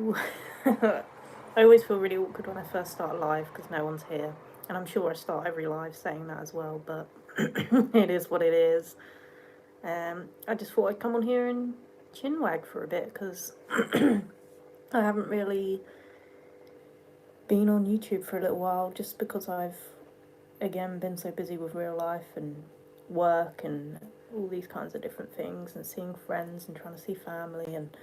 Hello. I always feel really awkward when I first start a live because no one's here. And I'm sure I start every live saying that as well, but it is what it is. I just thought I'd come on here and chinwag for a bit because I haven't really been on YouTube for a little while just because I've, again, been so busy with real life and work and all these kinds of different things and seeing friends and trying to see family, and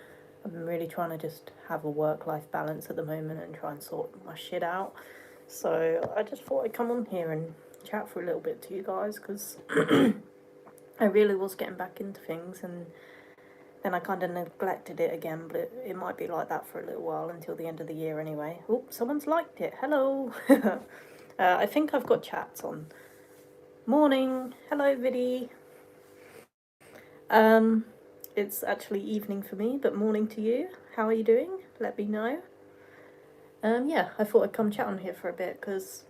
I've been really trying to just have a work-life balance at the moment and try and sort my shit out. So I just thought I'd come on here and chat for a little bit to you guys because I really was getting back into things, and then I kind of neglected it again, but it might be like that for a little while until the end of the year anyway. Oh, someone's liked it. Hello. I think I've got chats on. Morning. Hello, Viddy. It's actually evening for me, but morning to you. How are you doing? Let me know. Yeah, I thought I'd come chat on here for a bit, because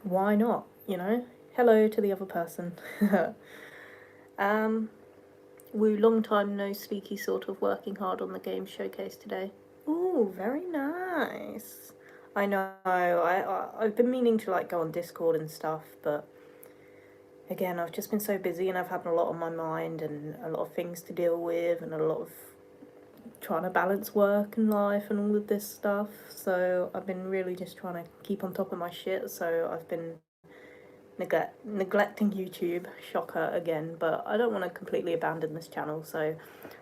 why not, you know? Hello to the other person. Woo, long time no speaky, sort of working hard on the game showcase today. Ooh, very nice. I know, I've been meaning to like go on Discord and stuff, but again, I've just been so busy and I've had a lot on my mind and a lot of things to deal with and a lot of trying to balance work and life and all of this stuff. So I've been really just trying to keep on top of my shit. So I've been neglecting YouTube, shocker again, but I don't want to completely abandon this channel. So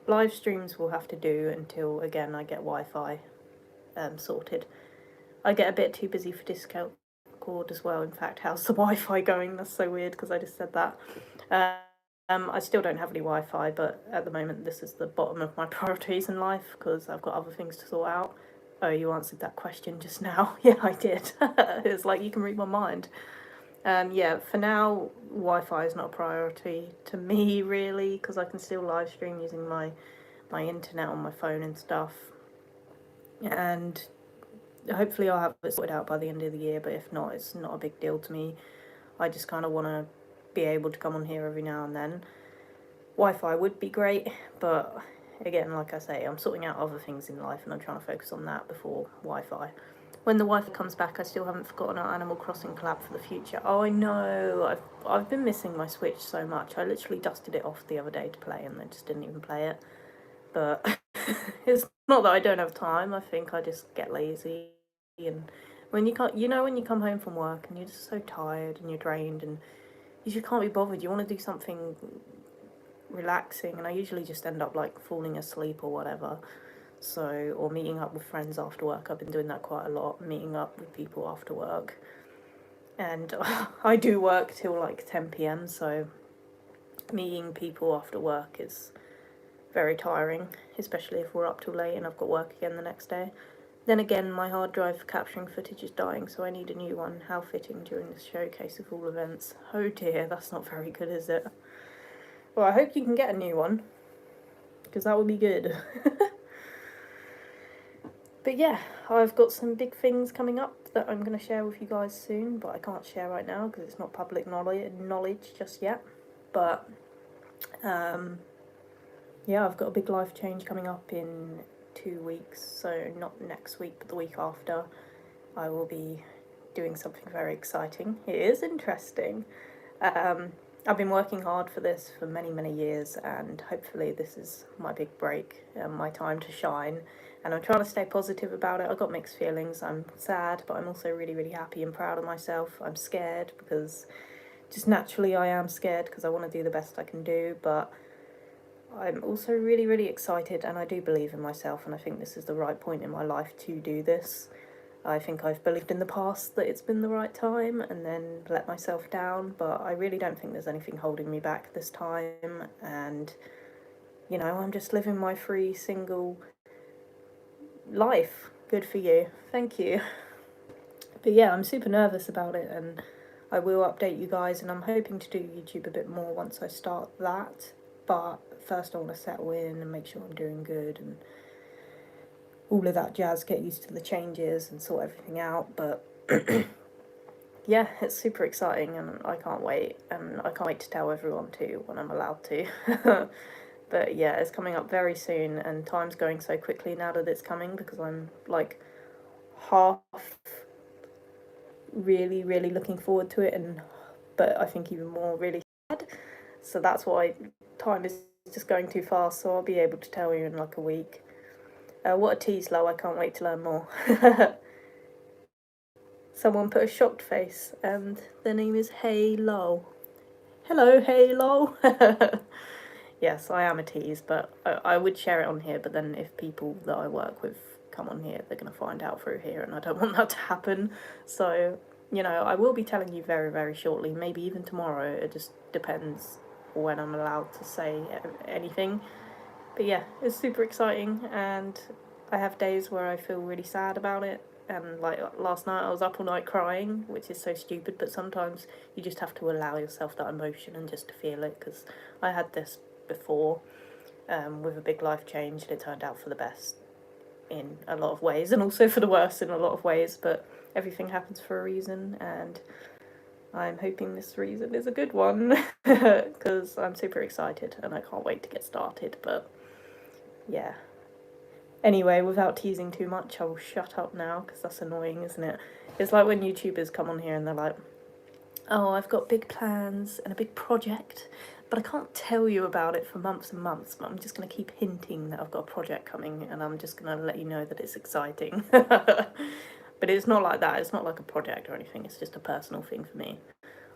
live streams will have to do until, again, I get Wi-Fi sorted. I get a bit too busy for Discord as well. In fact, how's the Wi-Fi going? That's so weird because I just said that. I still don't have any Wi-Fi, but at the moment this is the bottom of my priorities in life because I've got other things to sort out. Oh, you answered that question just now. Yeah, I did. It's like you can read my mind. Yeah, for now, Wi-Fi is not a priority to me really because I can still live stream using my internet on my phone and stuff. And hopefully I'll have it sorted out by the end of the year, but if not, it's not a big deal to me. I just kind of want to be able to come on here every now and then. Wi-Fi would be great, but again, like I say, I'm sorting out other things in life and I'm trying to focus on that before Wi-Fi. When the Wi-Fi comes back, I still haven't forgotten our Animal Crossing collab for the future. Oh, I know, I've been missing my Switch so much. I literally dusted it off the other day to play and I just didn't even play it. But it's not that I don't have time, I think I just get lazy. And when you can't, you know, when you come home from work and you're just so tired and you're drained and you just can't be bothered, you want to do something relaxing, and I usually just end up like falling asleep or whatever. So, or meeting up with friends after work. I've been doing that quite a lot, meeting up with people after work. And I do work till like 10 p.m, so meeting people after work is very tiring, especially if we're up till late and I've got work again the next day. Then again, my hard drive for capturing footage is dying, so I need a new one. How fitting during this showcase of all events. Oh dear, that's not very good, is it? Well, I hope you can get a new one, because that would be good. But yeah, I've got some big things coming up that I'm going to share with you guys soon, but I can't share right now because it's not public knowledge just yet. But yeah, I've got a big life change coming up in 2 weeks, so not next week but the week after. I will be doing something very exciting. It is interesting. I've been working hard for this for many years, and hopefully this is my big break and my time to shine. And I'm trying to stay positive about it. I've got mixed feelings. I'm sad, but I'm also really happy and proud of myself. I'm scared because just naturally I am scared because I want to do the best I can do, but I'm also really excited, and I do believe in myself, and I think this is the right point in my life to do this. I think I've believed in the past that it's been the right time and then let myself down, but I really don't think there's anything holding me back this time. And, you know, I'm just living my free, single life. Good for you. Thank you. But yeah, I'm super nervous about it, and I will update you guys, and I'm hoping to do YouTube a bit more once I start that. But first I want to settle in and make sure I'm doing good and all of that jazz, get used to the changes and sort everything out. But yeah, it's super exciting and I can't wait, and I can't wait to tell everyone too when I'm allowed to. But yeah, it's coming up very soon, and time's going so quickly now that it's coming, because I'm like half really, really looking forward to it, and but I think even more really sad. So that's why time is just going too fast. So I'll be able to tell you in like a week. What a tease, Lo! I can't wait to learn more. Someone put a shocked face, and their name is Hey Lo. Hello, Hey Lo. Yes, I am a tease, but I would share it on here. But then if people that I work with come on here, they're going to find out through here, and I don't want that to happen. So, you know, I will be telling you very, very shortly, maybe even tomorrow. It just depends when I'm allowed to say anything. But yeah, it's super exciting, and I have days where I feel really sad about it. And like last night, I was up all night crying, which is so stupid, but sometimes you just have to allow yourself that emotion and just to feel it, because I had this before with a big life change, and it turned out for the best in a lot of ways, and also for the worst in a lot of ways, but everything happens for a reason, and I'm hoping this reason is a good one, because I'm super excited and I can't wait to get started. But yeah, anyway, without teasing too much, I will shut up now, because that's annoying, isn't it? It's like when YouTubers come on here and they're like, oh, I've got big plans and a big project, but I can't tell you about it for months and months, but I'm just going to keep hinting that I've got a project coming, and I'm just going to let you know that it's exciting. But it's not like that. It's not like a project or anything. It's just a personal thing for me.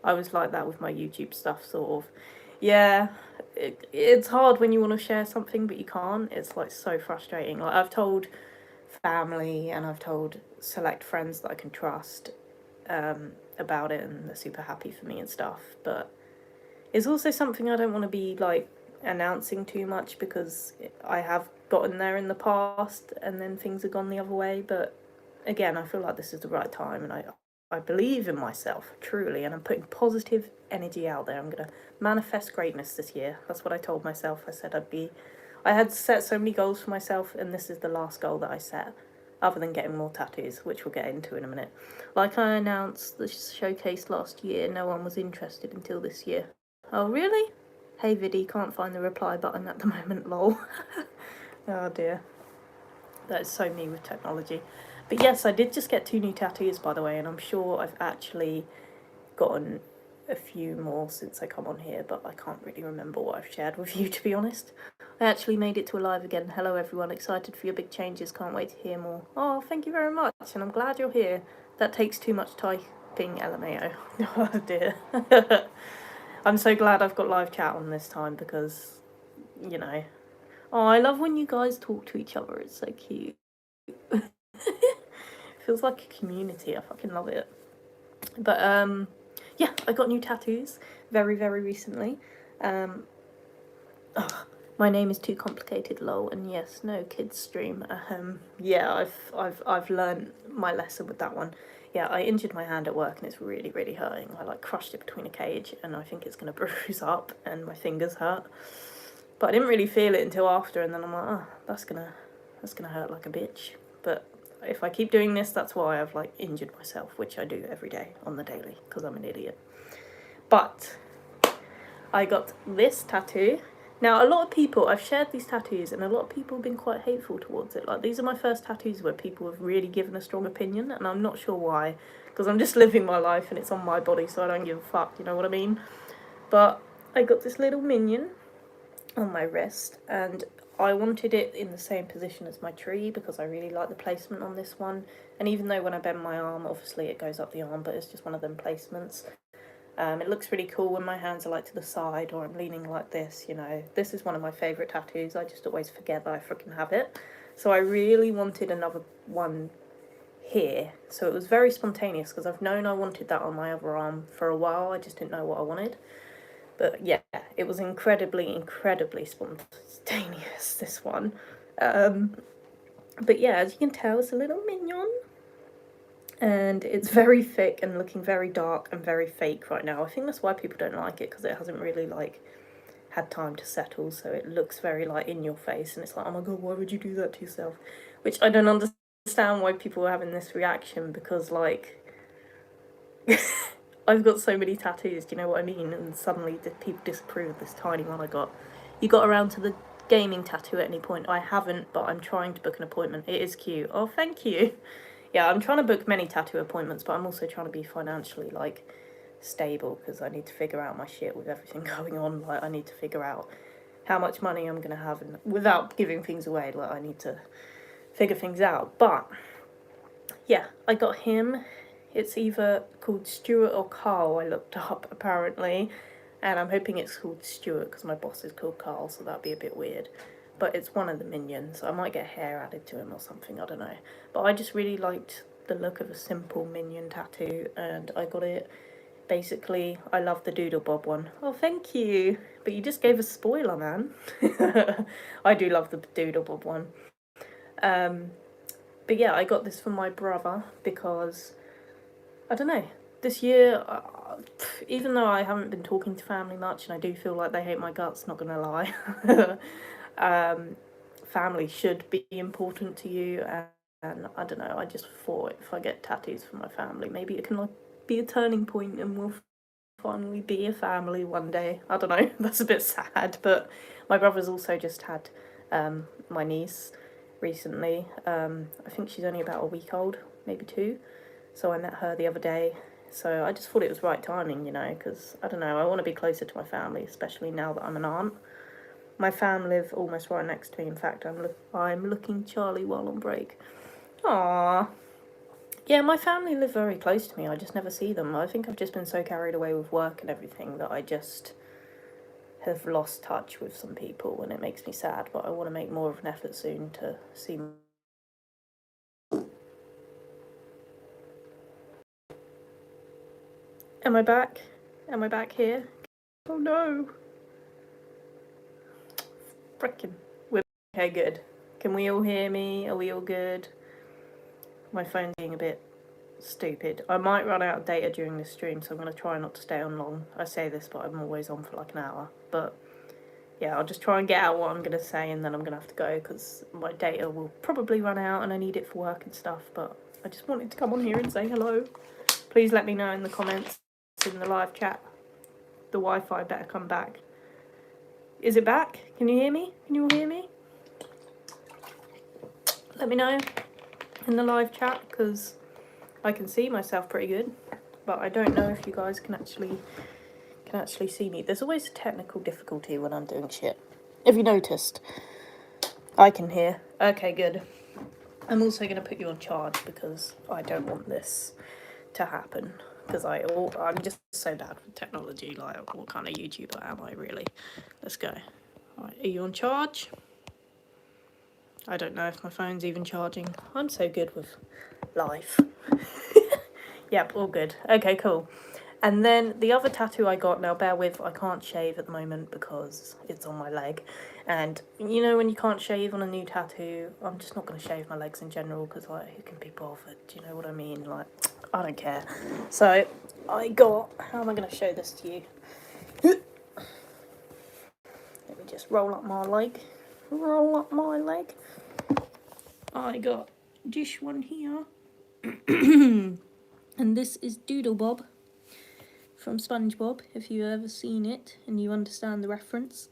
I was like that with my YouTube stuff, sort of. Yeah, it's hard when you want to share something, but you can't. It's like so frustrating. Like I've told family and I've told select friends that I can trust about it, and they're super happy for me and stuff. But it's also something I don't want to be like announcing too much, because I have gotten there in the past and then things have gone the other way. But again, I feel like this is the right time, and I believe in myself truly, and I'm putting positive energy out there. I'm gonna manifest greatness this year. That's what I told myself. I said I had set so many goals for myself, and this is the last goal that I set, other than getting more tattoos, which we'll get into in a minute. Like I announced the showcase last year, no one was interested until this year. Oh really? Hey Viddy, can't find the reply button at the moment, lol. Oh dear. That is so me with technology. But yes, I did just get 2 new tattoos, by the way, and I'm sure I've actually gotten a few more since I come on here, but I can't really remember what I've shared with you, to be honest. I actually made it to a live again. Hello everyone, excited for your big changes, can't wait to hear more. Oh, thank you very much, and I'm glad you're here. That takes too much typing, LMAO. Oh dear. I'm so glad I've got live chat on this time, because, you know. Oh, I love when you guys talk to each other, it's so cute. Feels like a community, I fucking love it. But yeah, I got new tattoos very, very recently. My name is too complicated, lol, and yes, no kids stream. Yeah, I've learned my lesson with that one. Yeah, I injured my hand at work and it's really, really hurting. I like crushed it between a cage, and I think it's gonna bruise up, and my fingers hurt. But I didn't really feel it until after, and then I'm like, oh, that's gonna hurt like a bitch. But if I keep doing this, that's why I've like injured myself, which I do every day on the daily, because I'm an idiot. But I got this tattoo. Now, a lot of people, I've shared these tattoos, and a lot of people have been quite hateful towards it. Like, these are my first tattoos where people have really given a strong opinion, and I'm not sure why, because I'm just living my life and it's on my body, so I don't give a fuck, you know what I mean? But I got this little minion on my wrist, and I wanted it in the same position as my tree, because I really like the placement on this one. And even though when I bend my arm, obviously it goes up the arm, but it's just one of them placements. It looks really cool when my hands are like to the side, or I'm leaning like this, you know. This is one of my favourite tattoos. I just always forget that I freaking have it. So I really wanted another one here. So it was very spontaneous, because I've known I wanted that on my other arm for a while. I just didn't know what I wanted. But yeah, it was incredibly, incredibly spontaneous, this one. But yeah, as you can tell, it's a little mignon. And it's very thick and looking very dark and very fake right now. I think that's why people don't like it, because it hasn't really like had time to settle, so it looks very like in your face, and it's like, oh my god, why would you do that to yourself? Which I don't understand why people are having this reaction, because like I've got so many tattoos, do you know what I mean? And suddenly people disapprove of this tiny one I got. You got around to the gaming tattoo at any point? I haven't, but I'm trying to book an appointment. It is cute. Oh, thank you. Yeah, I'm trying to book many tattoo appointments, but I'm also trying to be financially, like, stable, because I need to figure out my shit with everything going on. Like, I need to figure out how much money I'm going to have, and without giving things away, like, I need to figure things out. But, yeah, I got him. It's either called Stuart or Carl, I looked up, apparently. And I'm hoping it's called Stuart, because my boss is called Carl, so that'd be a bit weird. But it's one of the minions. I might get hair added to him or something, I don't know. But I just really liked the look of a simple minion tattoo, and I got it. Basically, I love the Doodle Bob one. Oh, thank you. But you just gave a spoiler, man. I do love the Doodle Bob one. But yeah, I got this from my brother because, I don't know, this year, even though I haven't been talking to family much, and I do feel like they hate my guts, not gonna lie, family should be important to you, and I don't know, I just thought if I get tattoos for my family, maybe it can like be a turning point and we'll finally be a family one day. I don't know, that's a bit sad, but my brother's also just had my niece recently. I think she's only about a week old, maybe 2, so I met her the other day. So I just thought it was right timing, you know, because, I don't know, I want to be closer to my family, especially now that I'm an aunt. My fam live almost right next to me. In fact, I'm looking Charlie while on break. Aww. Yeah, my family live very close to me. I just never see them. I think I've just been so carried away with work and everything that I just have lost touch with some people, and it makes me sad, but I want to make more of an effort soon to see. Am I back? Am I back here? Oh no. Frickin'. Okay, good. Can we all hear me? Are we all good? My phone's being a bit stupid. I might run out of data during this stream, so I'm going to try not to stay on long. I say this, but I'm always on for like an hour. But yeah, I'll just try and get out what I'm going to say, and then I'm going to have to go because my data will probably run out and I need it for work and stuff. But I just wanted to come on here and say hello. Please let me know in the comments, in the live chat. The Wi-Fi better come back. Is it back? Can you hear me? Can you all hear me? Let me know in the live chat, because I can see myself pretty good, but I don't know if you guys can actually see me. There's always a technical difficulty when I'm doing shit. If you noticed, I can hear. Okay, good. I'm also going to put you on charge because I don't want this to happen, because I'm just so bad with technology. Like, what kind of YouTuber am I, really? Let's go. All right, are you on charge? I don't know if my phone's even charging. I'm so good with life. Yep, all good. Okay, cool. And then the other tattoo I got, now bear with, I can't shave at the moment because it's on my leg. And you know when you can't shave on a new tattoo, I'm just not going to shave my legs in general because, like, who can be bothered? Do you know what I mean? Like, I don't care. So I got, how am I going to show this to you? Let me just roll up my leg. Roll up my leg. I got this one here. And this is Doodle Bob from SpongeBob, if you've ever seen it and you understand the reference.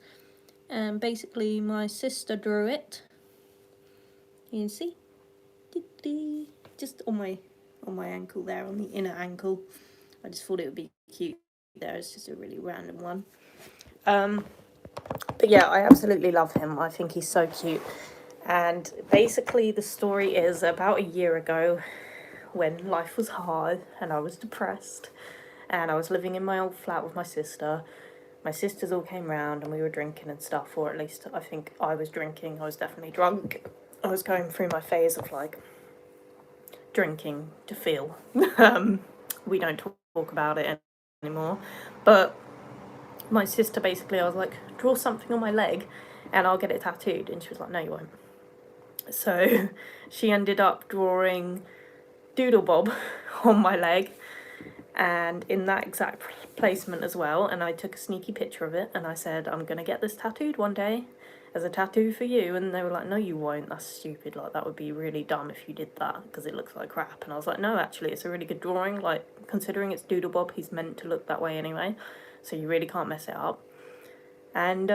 Basically, my sister drew it. You can see, just on my ankle there, on the inner ankle. I just thought it would be cute there. It's just a really random one. But yeah, I absolutely love him. I think he's so cute. And basically, the story is about a year ago, when life was hard and I was depressed, and I was living in my old flat with my sister. My sisters all came round and we were drinking and stuff, or at least I think I was drinking. I was definitely drunk. I was going through my phase of, like, drinking to feel. We don't talk about it anymore. But my sister, basically, I was like, draw something on my leg and I'll get it tattooed. And she was like, no, you won't. So she ended up drawing Doodle Bob on my leg, and in that exact placement as well. And I took a sneaky picture of it and I said, I'm gonna get this tattooed one day as a tattoo for you. And they were like, no, you won't, that's stupid, like, that would be really dumb if you did that because it looks like crap. And I was like, no, actually, it's a really good drawing, like, considering it's Doodle Bob, he's meant to look that way anyway, so you really can't mess it up. And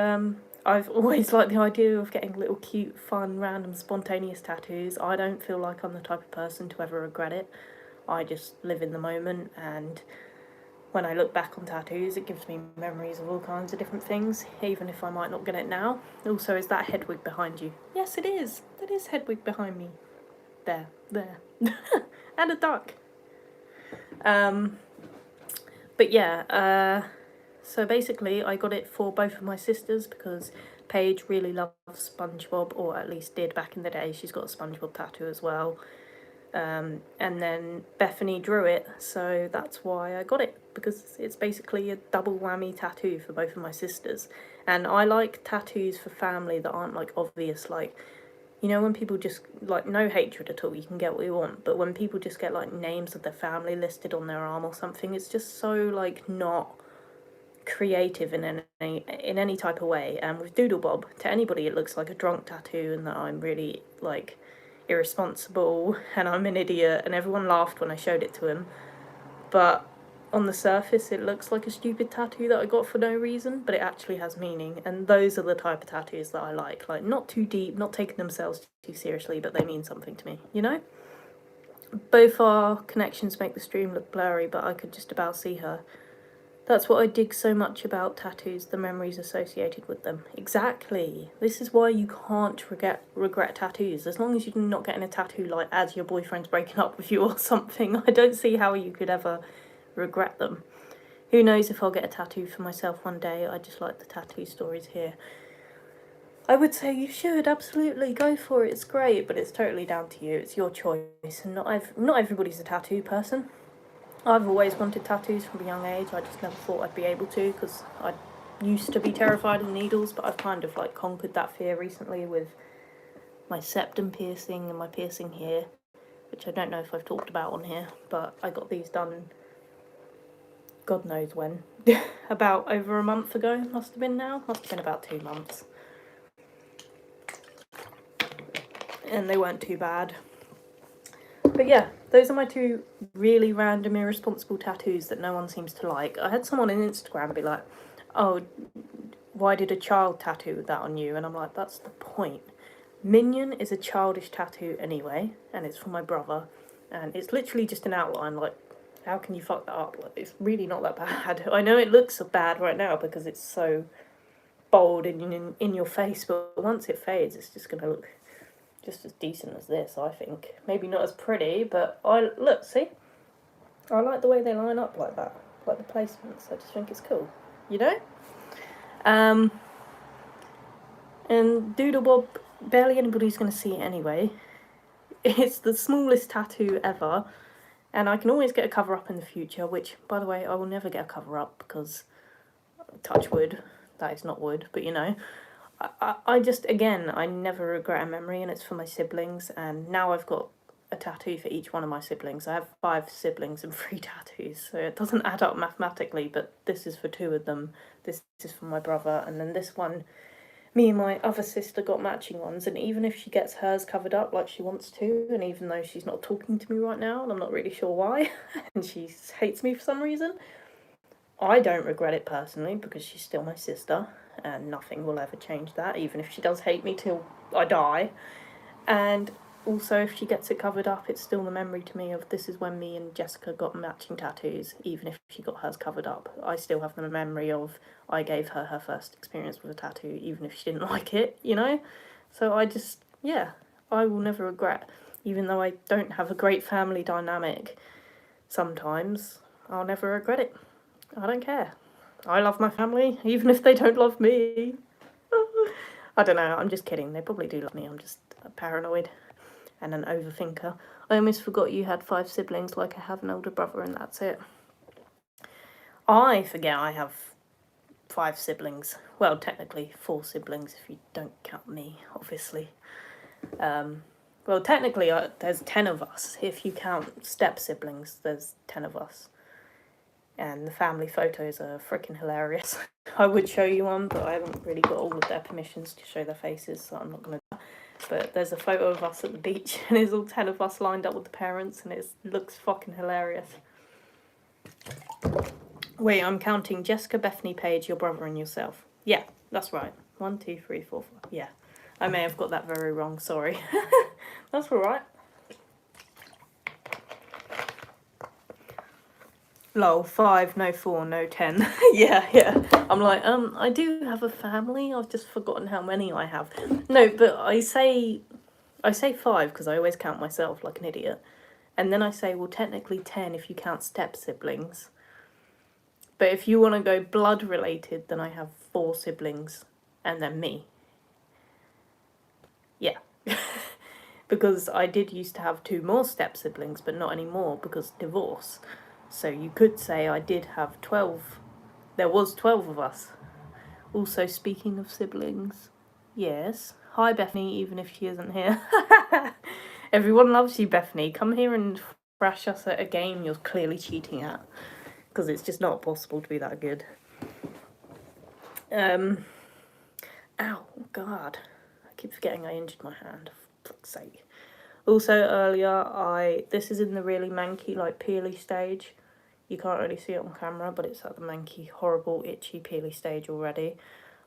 I've always liked the idea of getting little cute, fun, random, spontaneous tattoos. I don't feel like I'm the type of person to ever regret it. I just live in the moment, and when I look back on tattoos, it gives me memories of all kinds of different things, even if I might not get it now. Also, is that Hedwig behind you? Yes, it is. That is Hedwig behind me. There. And a duck. But yeah, so basically I got it for both of my sisters because Paige really loves SpongeBob, or at least did back in the day. She's got a SpongeBob tattoo as well. And then Bethany drew it, so that's why I got it, because it's basically a double whammy tattoo for both of my sisters. And I like tattoos for family that aren't like obvious, like, you know, when people just, like, no hatred at all, you can get what you want, but when people just get like names of their family listed on their arm or something, it's just so like not creative in any type of way. And with Doodle Bob, to anybody it looks like a drunk tattoo, and that I'm really like irresponsible and I'm an idiot, and everyone laughed when I showed it to him, but on the surface it looks like a stupid tattoo that I got for no reason, but it actually has meaning. And those are the type of tattoos that I like not too deep, not taking themselves too seriously, but they mean something to me, you know? Both our connections make the stream look blurry, but I could just about see her. That's what I dig so much about tattoos, the memories associated with them. Exactly. This is why you can't regret tattoos. As long as you're not getting a tattoo like as your boyfriend's breaking up with you or something, I don't see how you could ever regret them. Who knows if I'll get a tattoo for myself one day. I just like the tattoo stories here. I would say you should, absolutely, go for it. It's great, but it's totally down to you. It's your choice, and not everybody's a tattoo person. I've always wanted tattoos from a young age. I just never thought I'd be able to, because I used to be terrified of needles, but I've kind of like conquered that fear recently with my septum piercing and my piercing here, which I don't know if I've talked about on here, but I got these done God knows when. About over a month ago, must have been about 2 months. And they weren't too bad. But yeah, those are my two really random, irresponsible tattoos that no one seems to like. I had someone on Instagram be like, oh, why did a child tattoo that on you? And I'm like, that's the point. Minion is a childish tattoo anyway, and it's for my brother. And it's literally just an outline, like, how can you fuck that up? Like, it's really not that bad. I know it looks so bad right now because it's so bold and in your face, but once it fades, it's just going to look just as decent as this, I think. Maybe not as pretty, but look, see? I like the way they line up like that, like the placements. I just think it's cool, you know? And Doodle Bob, barely anybody's going to see it anyway. It's the smallest tattoo ever, and I can always get a cover up in the future, which, by the way, I will never get a cover up because, touch wood, that is not wood, but you know. I just, again, I never regret a memory, and it's for my siblings, and now I've got a tattoo for each one of my siblings. I have 5 siblings and 3 tattoos, so it doesn't add up mathematically, but this is for 2 of them, this is for my brother, and then this one, me and my other sister got matching ones, and even if she gets hers covered up like she wants to, and even though she's not talking to me right now, and I'm not really sure why, and she hates me for some reason, I don't regret it personally, because she's still my sister, and nothing will ever change that, even if she does hate me till I die. And also, if she gets it covered up, it's still the memory to me of this is when me and Jessica got matching tattoos, even if she got hers covered up. I still have the memory of I gave her her first experience with a tattoo, even if she didn't like it, you know? So I just, yeah, I will never regret, even though I don't have a great family dynamic sometimes, I'll never regret it. I don't care. I love my family, even if they don't love me. I don't know, I'm just kidding. They probably do love me. I'm just paranoid and an overthinker. I almost forgot you had 5 siblings, like I have an older brother, and that's it. I forget I have 5 siblings. Well, technically 4 siblings if you don't count me, obviously. Well, technically there's 10 of us. If you count step siblings, there's 10 of us. And the family photos are freaking hilarious. I would show you one, but I haven't really got all of their permissions to show their faces, so I'm not going to. But there's a photo of us at the beach, and there's all 10 of us lined up with the parents, and it looks fucking hilarious. Wait, I'm counting Jessica, Bethany, Paige, your brother, and yourself. Yeah, that's right. 1, 2, 3, 4, 5. Yeah, I may have got that very wrong. Sorry. That's all right. Lol, 5, no 4, no 10. yeah. I'm like, I do have a family. I've just forgotten how many I have. No, but I say 5 because I always count myself like an idiot. And then I say, well, technically 10 if you count step siblings. But if you want to go blood related, then I have 4 siblings and then me. Yeah. Because I did used to have 2 more step siblings, but not anymore because divorce. So you could say I did have 12. There was 12 of us. Also, speaking of siblings, yes. Hi, Bethany, even if she isn't here. Everyone loves you, Bethany. Come here and thrash us at a game you're clearly cheating at. Because it's just not possible to be that good. Ow, God. I keep forgetting I injured my hand. For fuck's sake. Also, earlier, this is in the really manky, like, peely stage. You can't really see it on camera, but it's at the manky, horrible, itchy, peely stage already.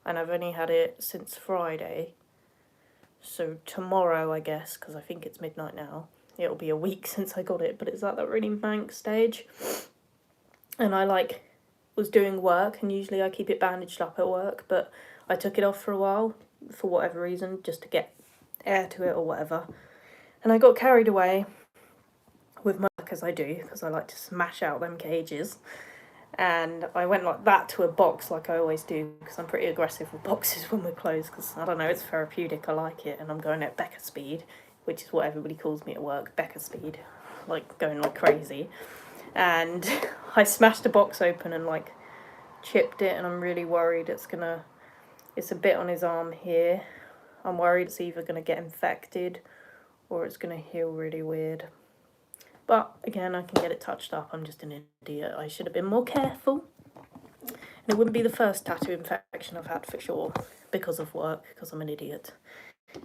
And I've only had it since Friday. So tomorrow, I guess, because I think it's midnight now, it'll be a week since I got it, but it's at that really mank stage. And I, like, was doing work, and usually I keep it bandaged up at work, but I took it off for a while, for whatever reason, just to get air to it or whatever. And I got carried away with my work, as I do, because I like to smash out them cages. And I went like that to a box, like I always do, because I'm pretty aggressive with boxes when we're closed, because, I don't know, it's therapeutic, I like it, and I'm going at Becca speed, which is what everybody calls me at work, Becca speed, like, going like crazy. And I smashed the box open and, like, chipped it, and I'm really worried it's a bit on his arm here. I'm worried it's either gonna get infected, or it's gonna heal really weird. But, again, I can get it touched up. I'm just an idiot. I should have been more careful. And it wouldn't be the first tattoo infection I've had for sure, because of work, because I'm an idiot.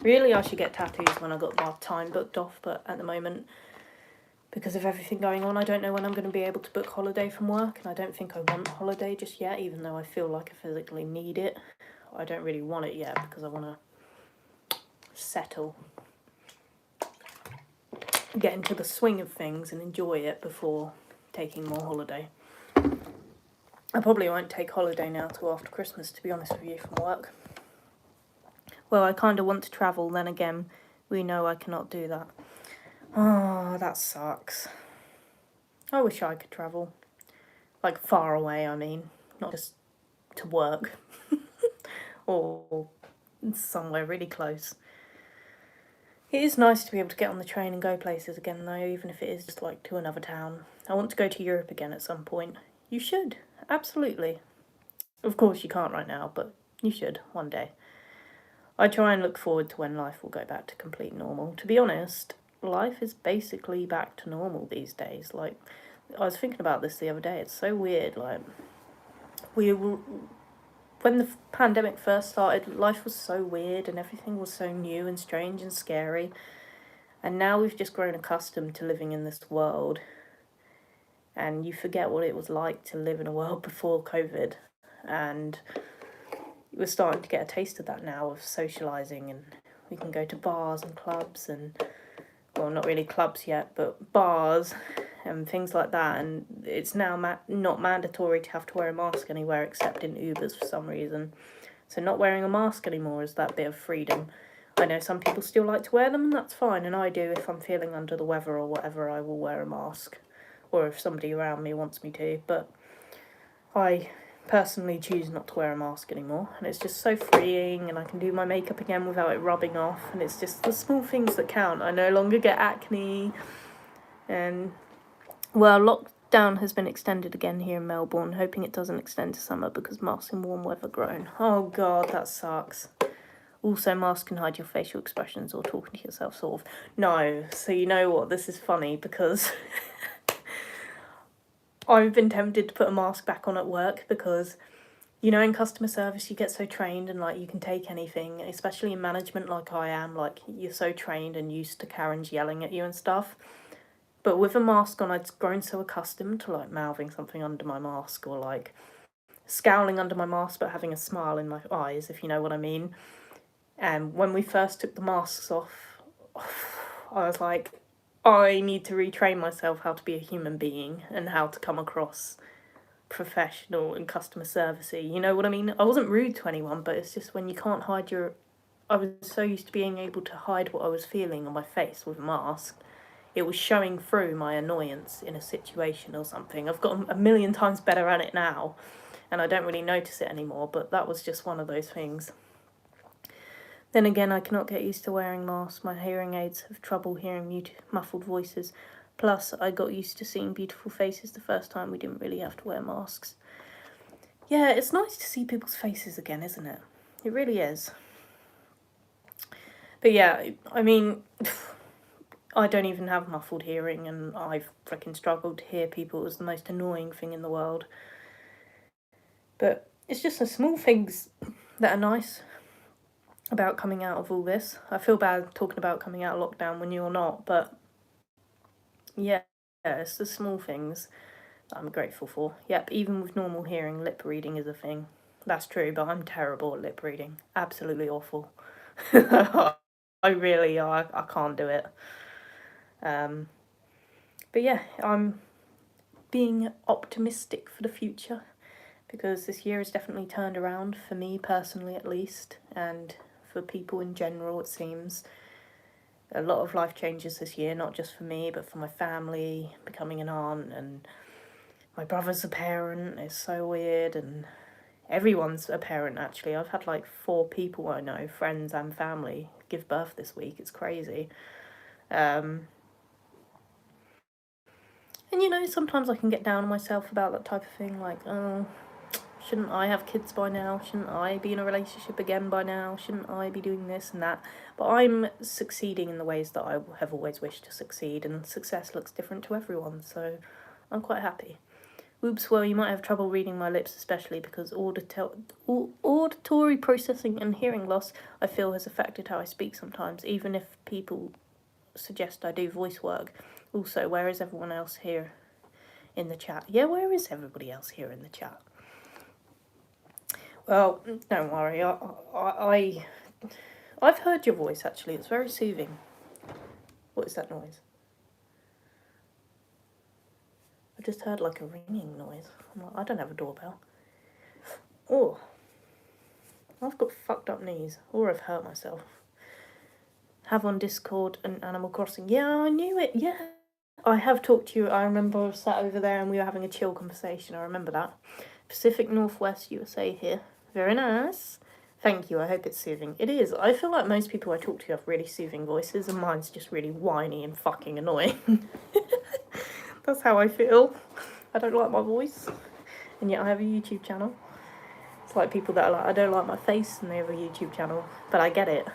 Really, I should get tattoos when I got my time booked off, but at the moment, because of everything going on, I don't know when I'm going to be able to book holiday from work, and I don't think I want holiday just yet, even though I feel like I physically need it. I don't really want it yet, because I want to settle, get into the swing of things and enjoy it before taking more holiday. I probably won't take holiday now till after Christmas, to be honest with you, from work. Well, I kind of want to travel, then again, we know I cannot do that. Oh, that sucks. I wish I could travel. Like, far away, I mean. Not just to work. Or somewhere really close. It is nice to be able to get on the train and go places again, though, even if it is just, like, to another town. I want to go to Europe again at some point. You should. Absolutely. Of course you can't right now, but you should one day. I try and look forward to when life will go back to complete normal. To be honest, life is basically back to normal these days. Like, I was thinking about this the other day. It's so weird. Like, when the pandemic first started, life was so weird and everything was so new and strange and scary. And now we've just grown accustomed to living in this world. And you forget what it was like to live in a world before COVID. And we're starting to get a taste of that now, of socialising, and we can go to bars and clubs and, well, not really clubs yet, but bars and things like that. And it's now not mandatory to have to wear a mask anywhere except in Ubers for some reason. So not wearing a mask anymore is that bit of freedom. I know some people still like to wear them, and that's fine, and I do. If I'm feeling under the weather or whatever, I will wear a mask, or if somebody around me wants me to, but I personally choose not to wear a mask anymore, and it's just so freeing, and I can do my makeup again without it rubbing off, and it's just the small things that count. I no longer get acne, and, well, lockdown has been extended again here in Melbourne, hoping it doesn't extend to summer because masks in warm weather grown. Oh god, that sucks. Also, masks can hide your facial expressions or talking to yourself, sort of. No, so you know what, this is funny because I've been tempted to put a mask back on at work because, you know, in customer service you get so trained and, like, you can take anything, especially in management like I am, like, you're so trained and used to Karens yelling at you and stuff. But with a mask on, I'd grown so accustomed to, like, mouthing something under my mask or, like, scowling under my mask but having a smile in my eyes, if you know what I mean. And when we first took the masks off, I was like, I need to retrain myself how to be a human being and how to come across professional and customer servicey. You know what I mean? I wasn't rude to anyone, but it's just when you can't hide your... I was so used to being able to hide what I was feeling on my face with a mask. It was showing through my annoyance in a situation or something. I've got a million times better at it now, and I don't really notice it anymore, but that was just one of those things. Then again, I cannot get used to wearing masks. My hearing aids have trouble hearing muffled voices. Plus, I got used to seeing beautiful faces the first time we didn't really have to wear masks. Yeah, it's nice to see people's faces again, isn't it? It really is. But yeah, I mean, I don't even have muffled hearing, and I've freaking struggled to hear people. It was the most annoying thing in the world. But it's just the small things that are nice about coming out of all this. I feel bad talking about coming out of lockdown when you're not, but yeah, it's the small things that I'm grateful for. Yep, even with normal hearing, lip reading is a thing. That's true, but I'm terrible at lip reading. Absolutely awful. I really are. I can't do it. But yeah, I'm being optimistic for the future because this year has definitely turned around for me personally, at least, and for people in general, it seems. A lot of life changes this year, not just for me, but for my family, becoming an aunt, and my brother's a parent. It's so weird, and everyone's a parent, actually. I've had like 4 people I know, friends and family, give birth this week. It's crazy. And you know, sometimes I can get down on myself about that type of thing, like, oh, shouldn't I have kids by now? Shouldn't I be in a relationship again by now? Shouldn't I be doing this and that? But I'm succeeding in the ways that I have always wished to succeed, and success looks different to everyone, so I'm quite happy. Oops, well, you might have trouble reading my lips, especially because auditory processing and hearing loss, I feel, has affected how I speak sometimes, even if people suggest I do voice work. Also, where is everyone else here in the chat? Yeah, where is everybody else here in the chat? Well, don't worry. I've heard your voice, actually. It's very soothing. What is that noise? I just heard like a ringing noise. I'm like, I don't have a doorbell. Oh, I've got fucked up knees, or I've hurt myself. Have on Discord and Animal Crossing. Yeah, I knew it. Yeah, I have talked to you. I remember I was sat over there and we were having a chill conversation. I remember that. Pacific Northwest USA here. Very nice. Thank you. I hope it's soothing. It is. I feel like most people I talk to have really soothing voices, and mine's just really whiny and fucking annoying. That's how I feel. I don't like my voice, and yet I have a YouTube channel. It's like people that are like, I don't like my face, and they have a YouTube channel. But I get it.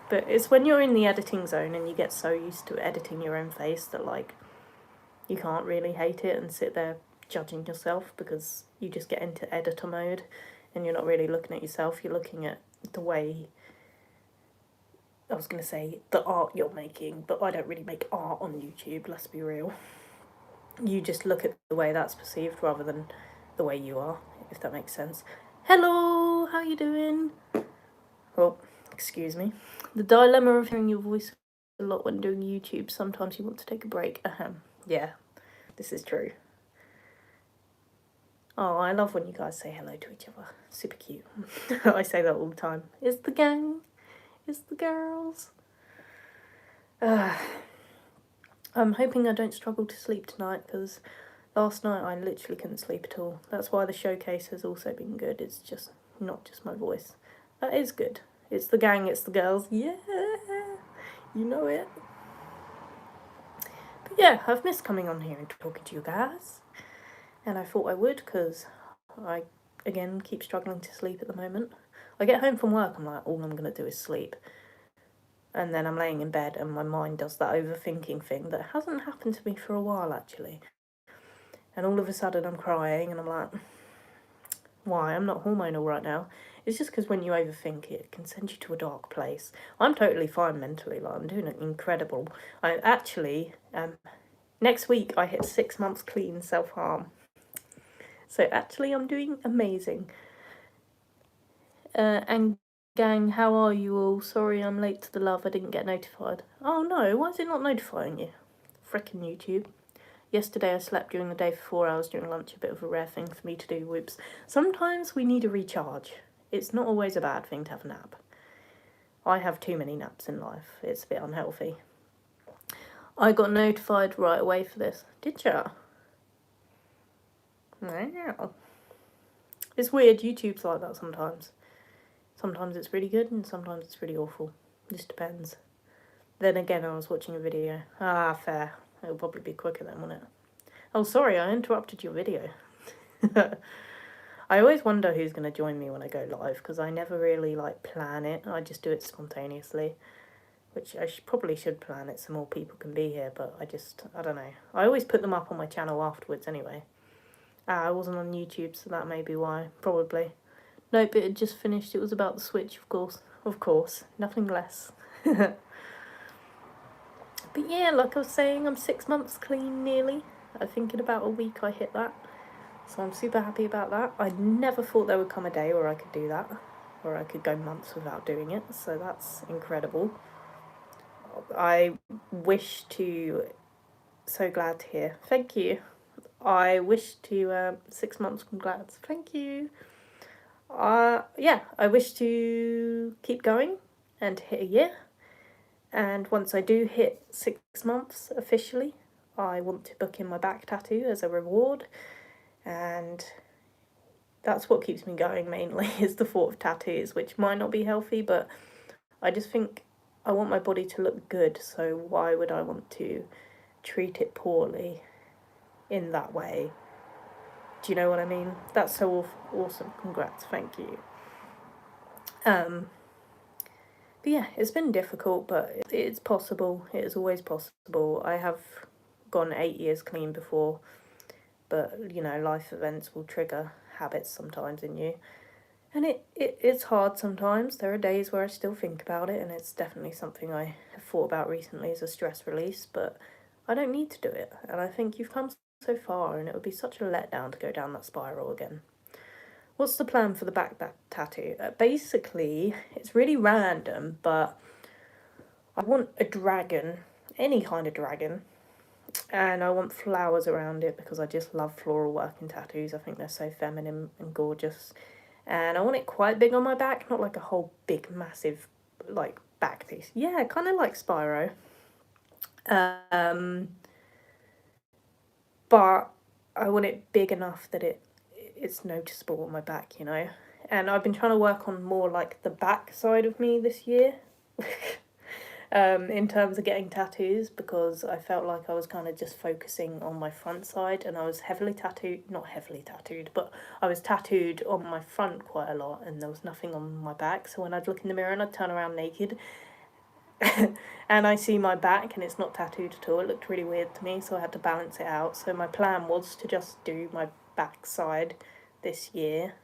But it's when you're in the editing zone and you get so used to editing your own face that, like, you can't really hate it and sit there judging yourself, because you just get into editor mode and you're not really looking at yourself. You're looking at the way, I was going to say, the art you're making, but I don't really make art on YouTube, let's be real. You just look at the way that's perceived rather than the way you are, if that makes sense. Hello, how you doing? Well, excuse me. The dilemma of hearing your voice a lot when doing YouTube. Sometimes you want to take a break. Yeah, this is true. Oh, I love when you guys say hello to each other. Super cute. I say that all the time. It's the gang. It's the girls. I'm hoping I don't struggle to sleep tonight, because last night I literally couldn't sleep at all. That's why the showcase has also been good. It's just not just my voice. That is good. It's the gang, it's the girls. Yeah, you know it. But yeah, I've missed coming on here and talking to you guys. And I thought I would, because I, again, keep struggling to sleep at the moment. I get home from work, I'm like, all I'm going to do is sleep. And then I'm laying in bed and my mind does that overthinking thing that hasn't happened to me for a while, actually. And all of a sudden I'm crying and I'm like, why? I'm not hormonal right now. It's just because when you overthink it can send you to a dark place. I'm totally fine mentally, like I'm doing incredible. I actually, next week I hit 6 months clean self-harm. So actually I'm doing amazing. And gang, how are you all? Sorry I'm late to the love, I didn't get notified. Oh no, why is it not notifying you? Frickin' YouTube. Yesterday I slept during the day for 4 hours during lunch, a bit of a rare thing for me to do, whoops. Sometimes we need a recharge. It's not always a bad thing to have a nap. I have too many naps in life, it's a bit unhealthy. I got notified right away for this. Did ya? Wow. It's weird, YouTube's like that sometimes. Sometimes it's really good and sometimes it's really awful. Just depends. Then again, I was watching a video. Ah, fair. It'll probably be quicker then, won't it? Oh, sorry, I interrupted your video. I always wonder who's going to join me when I go live, because I never really, plan it. I just do it spontaneously, which I probably should plan it so more people can be here, but I don't know. I always put them up on my channel afterwards anyway. I wasn't on YouTube, so that may be why, probably. Nope, it had just finished. It was about the Switch, of course. Of course, nothing less. But yeah, like I was saying, I'm 6 months clean nearly. I think in about a week I hit that. So I'm super happy about that. I never thought there would come a day where I could do that, or I could go months without doing it. So that's incredible. I wish to, so glad to hear. Thank you. I wish to, 6 months congrats. Thank you. Yeah, I wish to keep going and hit a year. And once I do hit 6 months officially, I want to book in my back tattoo as a reward. And that's what keeps me going mainly, is the thought of tattoos, which might not be healthy, but I just think I want my body to look good, so why would I want to treat it poorly in that way? Do you know what I mean? That's so awesome. Congrats, thank you. But yeah, it's been difficult, but it's possible. It is always possible. I have gone 8 years clean before, but you know, life events will trigger habits sometimes in you. And it's hard sometimes. There are days where I still think about it, and it's definitely something I have thought about recently as a stress release, but I don't need to do it. And I think you've come so far, and it would be such a letdown to go down that spiral again. What's the plan for the back tattoo? Basically, it's really random, but I want a dragon, any kind of dragon, and I want flowers around it because I just love floral work in tattoos. I think they're so feminine and gorgeous. And I want it quite big on my back, not like a whole big, massive, back piece. Yeah, kind of like Spyro. But I want it big enough that it's noticeable on my back, you know? And I've been trying to work on more, the back side of me this year. In terms of getting tattoos, because I felt like I was kind of just focusing on my front side, and I was not heavily tattooed, but I was tattooed on my front quite a lot, and there was nothing on my back. So when I'd look in the mirror and I'd turn around naked and I see my back and it's not tattooed at all, it looked really weird to me, so I had to balance it out. So my plan was to just do my back side this year,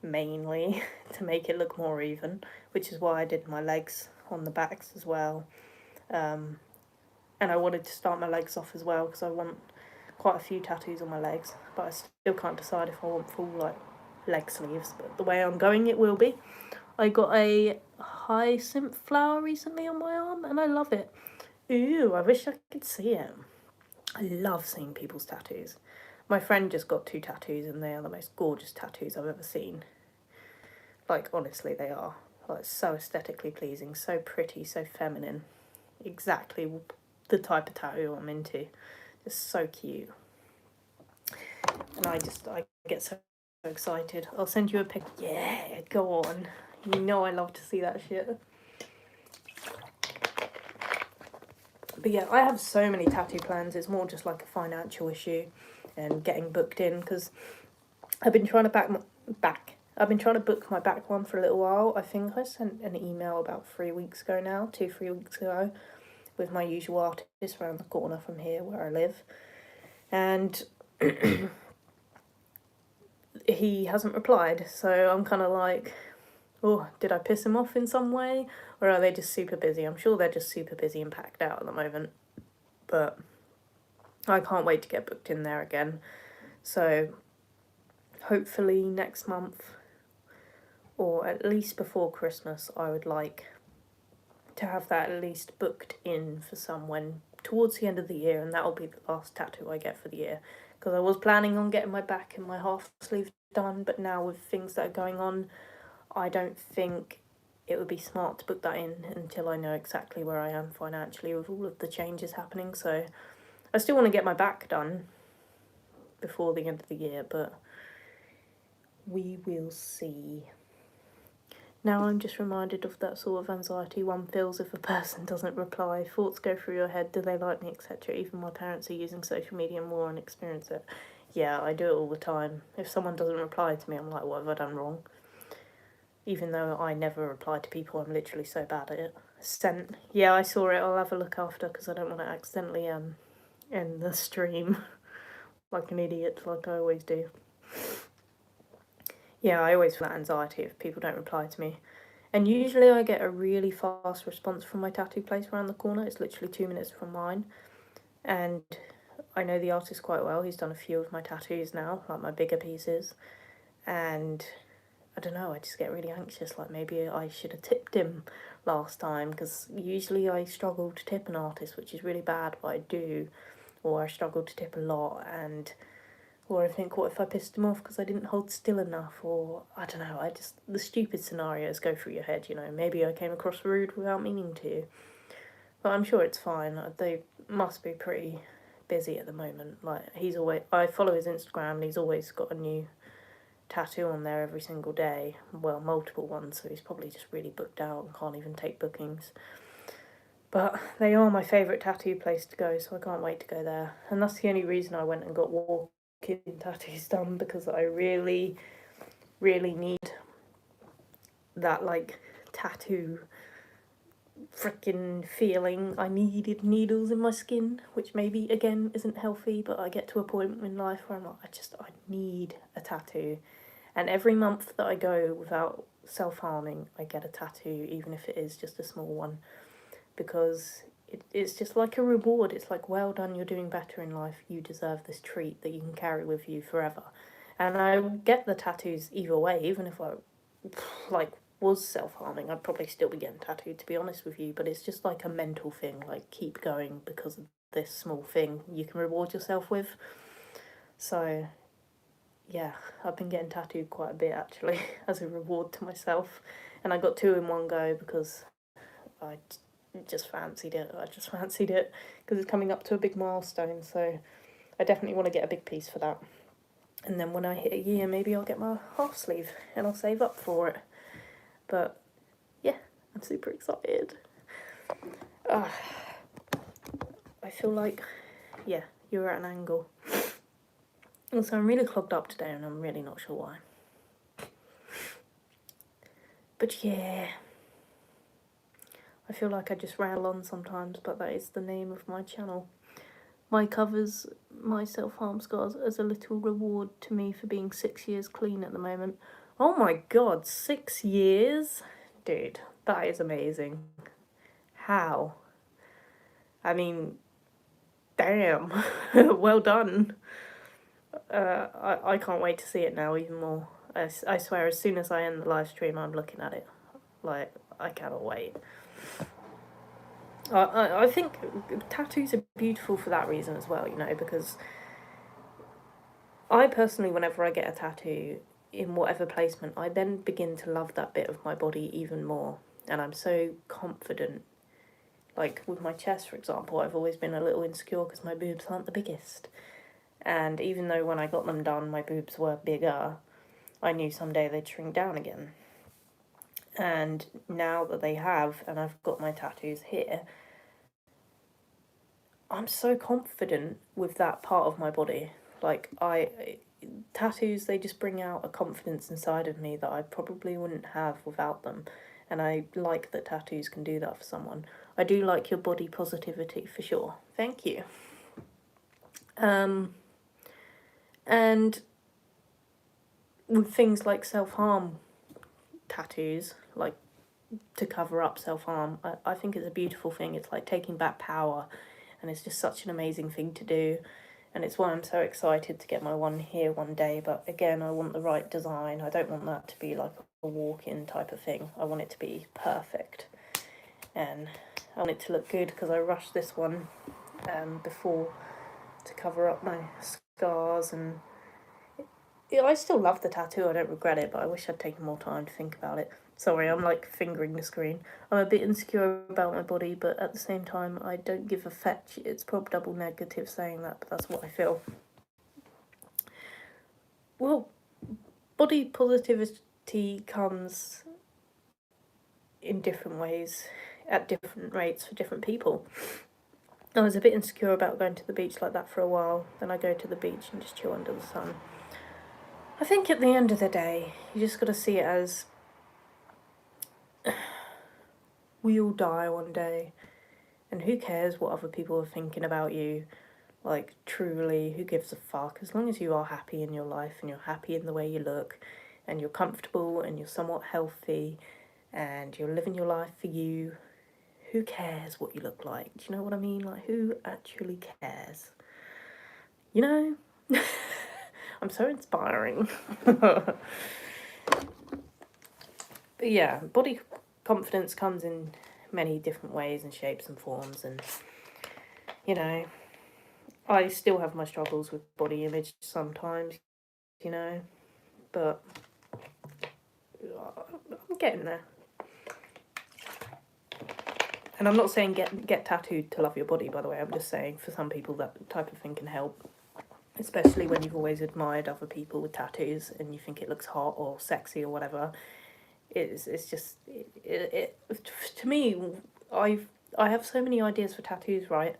mainly, to make it look more even, which is why I did my legs on the backs as well. And I wanted to start my legs off as well, because I want quite a few tattoos on my legs, but I still can't decide if I want full leg sleeves, but the way I'm going it will be. I got a hyacinth flower recently on my arm and I love it. Ooh, I wish I could see it. I love seeing people's tattoos. My friend just got 2 tattoos and they are the most gorgeous tattoos I've ever seen. Honestly, they are. So aesthetically pleasing, so pretty, so feminine. Exactly the type of tattoo I'm into. Just so cute. And I get so excited. I'll send you a pic. Yeah, go on. You know I love to see that shit. But yeah, I have so many tattoo plans. It's more just like a financial issue and getting booked in, because I've been trying to I've been trying to book my back one for a little while. I think I sent an email about 3 weeks ago now, 2-3 weeks ago, with my usual artist around the corner from here where I live. And he hasn't replied, so I'm kind of like, oh, did I piss him off in some way? Or are they just super busy? I'm sure they're just super busy and packed out at the moment. But I can't wait to get booked in there again. So hopefully next month, or at least before Christmas, I would like to have that at least booked in for someone towards the end of the year, and that'll be the last tattoo I get for the year. Because I was planning on getting my back and my half sleeve done, but now with things that are going on, I don't think it would be smart to book that in until I know exactly where I am financially with all of the changes happening. So I still want to get my back done before the end of the year, but we will see. Now I'm just reminded of that sort of anxiety one feels if a person doesn't reply. Thoughts go through your head, do they like me, etc. Even my parents are using social media more and experience it. Yeah, I do it all the time. If someone doesn't reply to me, I'm like, what have I done wrong? Even though I never reply to people, I'm literally so bad at it. Sent. Yeah, I saw it. I'll have a look after because I don't want to accidentally end the stream like an idiot, like I always do. Yeah, I always feel that anxiety if people don't reply to me. And usually I get a really fast response from my tattoo place around the corner. It's literally 2 minutes from mine. And I know the artist quite well. He's done a few of my tattoos now, like my bigger pieces. And I don't know, I just get really anxious. Like maybe I should have tipped him last time, because usually I struggle to tip an artist, which is really bad, but I do. Or I struggle to tip a lot, or I think, what if I pissed him off because I didn't hold still enough? Or, I don't know, the stupid scenarios go through your head, you know. Maybe I came across rude without meaning to. But I'm sure it's fine. They must be pretty busy at the moment. Like, I follow his Instagram and he's always got a new tattoo on there every single day. Well, multiple ones, so he's probably just really booked out and can't even take bookings. But they are my favourite tattoo place to go, so I can't wait to go there. And that's the only reason I went and got walking tattoos done, because I really, really need that, like, tattoo freaking feeling. I needed needles in my skin, which maybe, again, isn't healthy, but I get to a point in life where I'm like, I need a tattoo. And every month that I go without self-harming, I get a tattoo, even if it is just a small one. Because it's just like a reward. It's like, well done, you're doing better in life. You deserve this treat that you can carry with you forever. And I get the tattoos either way. Even if I, like, was self-harming, I'd probably still be getting tattooed, to be honest with you. But it's just like a mental thing, like, keep going because of this small thing you can reward yourself with. So, yeah, I've been getting tattooed quite a bit, actually, as a reward to myself. And I got 2 in one go because I just fancied it. Because it's coming up to a big milestone, so I definitely want to get a big piece for that. And then when I hit a year, maybe I'll get my half sleeve and I'll save up for it. But yeah, I'm super excited. I feel like, yeah, you're at an angle. Also, I'm really clogged up today and I'm really not sure why. But yeah, I feel like I just rattle on sometimes, but that is the name of my channel. My covers my self-harm scars as a little reward to me for being 6 years clean at the moment. Oh my god, 6 years? Dude, that is amazing. How? I mean, damn. Well done. I can't wait to see it now even more. I swear, as soon as I end the live stream, I'm looking at it. Like, I cannot wait. I think tattoos are beautiful for that reason as well, you know, because I personally, whenever I get a tattoo in whatever placement, I then begin to love that bit of my body even more. And I'm so confident. Like with my chest, for example, I've always been a little insecure because my boobs aren't the biggest. And even though when I got them done, my boobs were bigger, I knew someday they'd shrink down again. And now that they have, and I've got my tattoos here, I'm so confident with that part of my body. Like, tattoos, they just bring out a confidence inside of me that I probably wouldn't have without them. And I like that tattoos can do that for someone. I do like your body positivity, for sure. Thank you. And with things like self-harm tattoos, like to cover up self-harm, I think it's a beautiful thing. It's like taking back power, and it's just such an amazing thing to do. And it's why I'm so excited to get my one here one day. But again, I want the right design. I don't want that to be like a walk-in type of thing. I want it to be perfect. And I want it to look good because I rushed this one before to cover up my scars. And yeah, I still love the tattoo. I don't regret it, but I wish I'd taken more time to think about it. Sorry, I'm like fingering the screen. I'm a bit insecure about my body, but at the same time, I don't give a fetch. It's probably double negative saying that, but that's what I feel. Well, body positivity comes in different ways, at different rates for different people. I was a bit insecure about going to the beach like that for a while. Then I go to the beach and just chill under the sun. I think at the end of the day, you just got to see it as we all die one day, and who cares what other people are thinking about you? Like, truly, who gives a fuck? As long as you are happy in your life and you're happy in the way you look and you're comfortable and you're somewhat healthy and you're living your life for you, who cares what you look like? Do you know what I mean? Like, who actually cares? You know? I'm so inspiring. But yeah, body confidence comes in many different ways and shapes and forms, and you know, I still have my struggles with body image sometimes, you know, but I'm getting there. And I'm not saying get tattooed to love your body, by the way. I'm just saying for some people that type of thing can help, especially when you've always admired other people with tattoos and you think it looks hot or sexy or whatever. It's just to me, I have so many ideas for tattoos, right?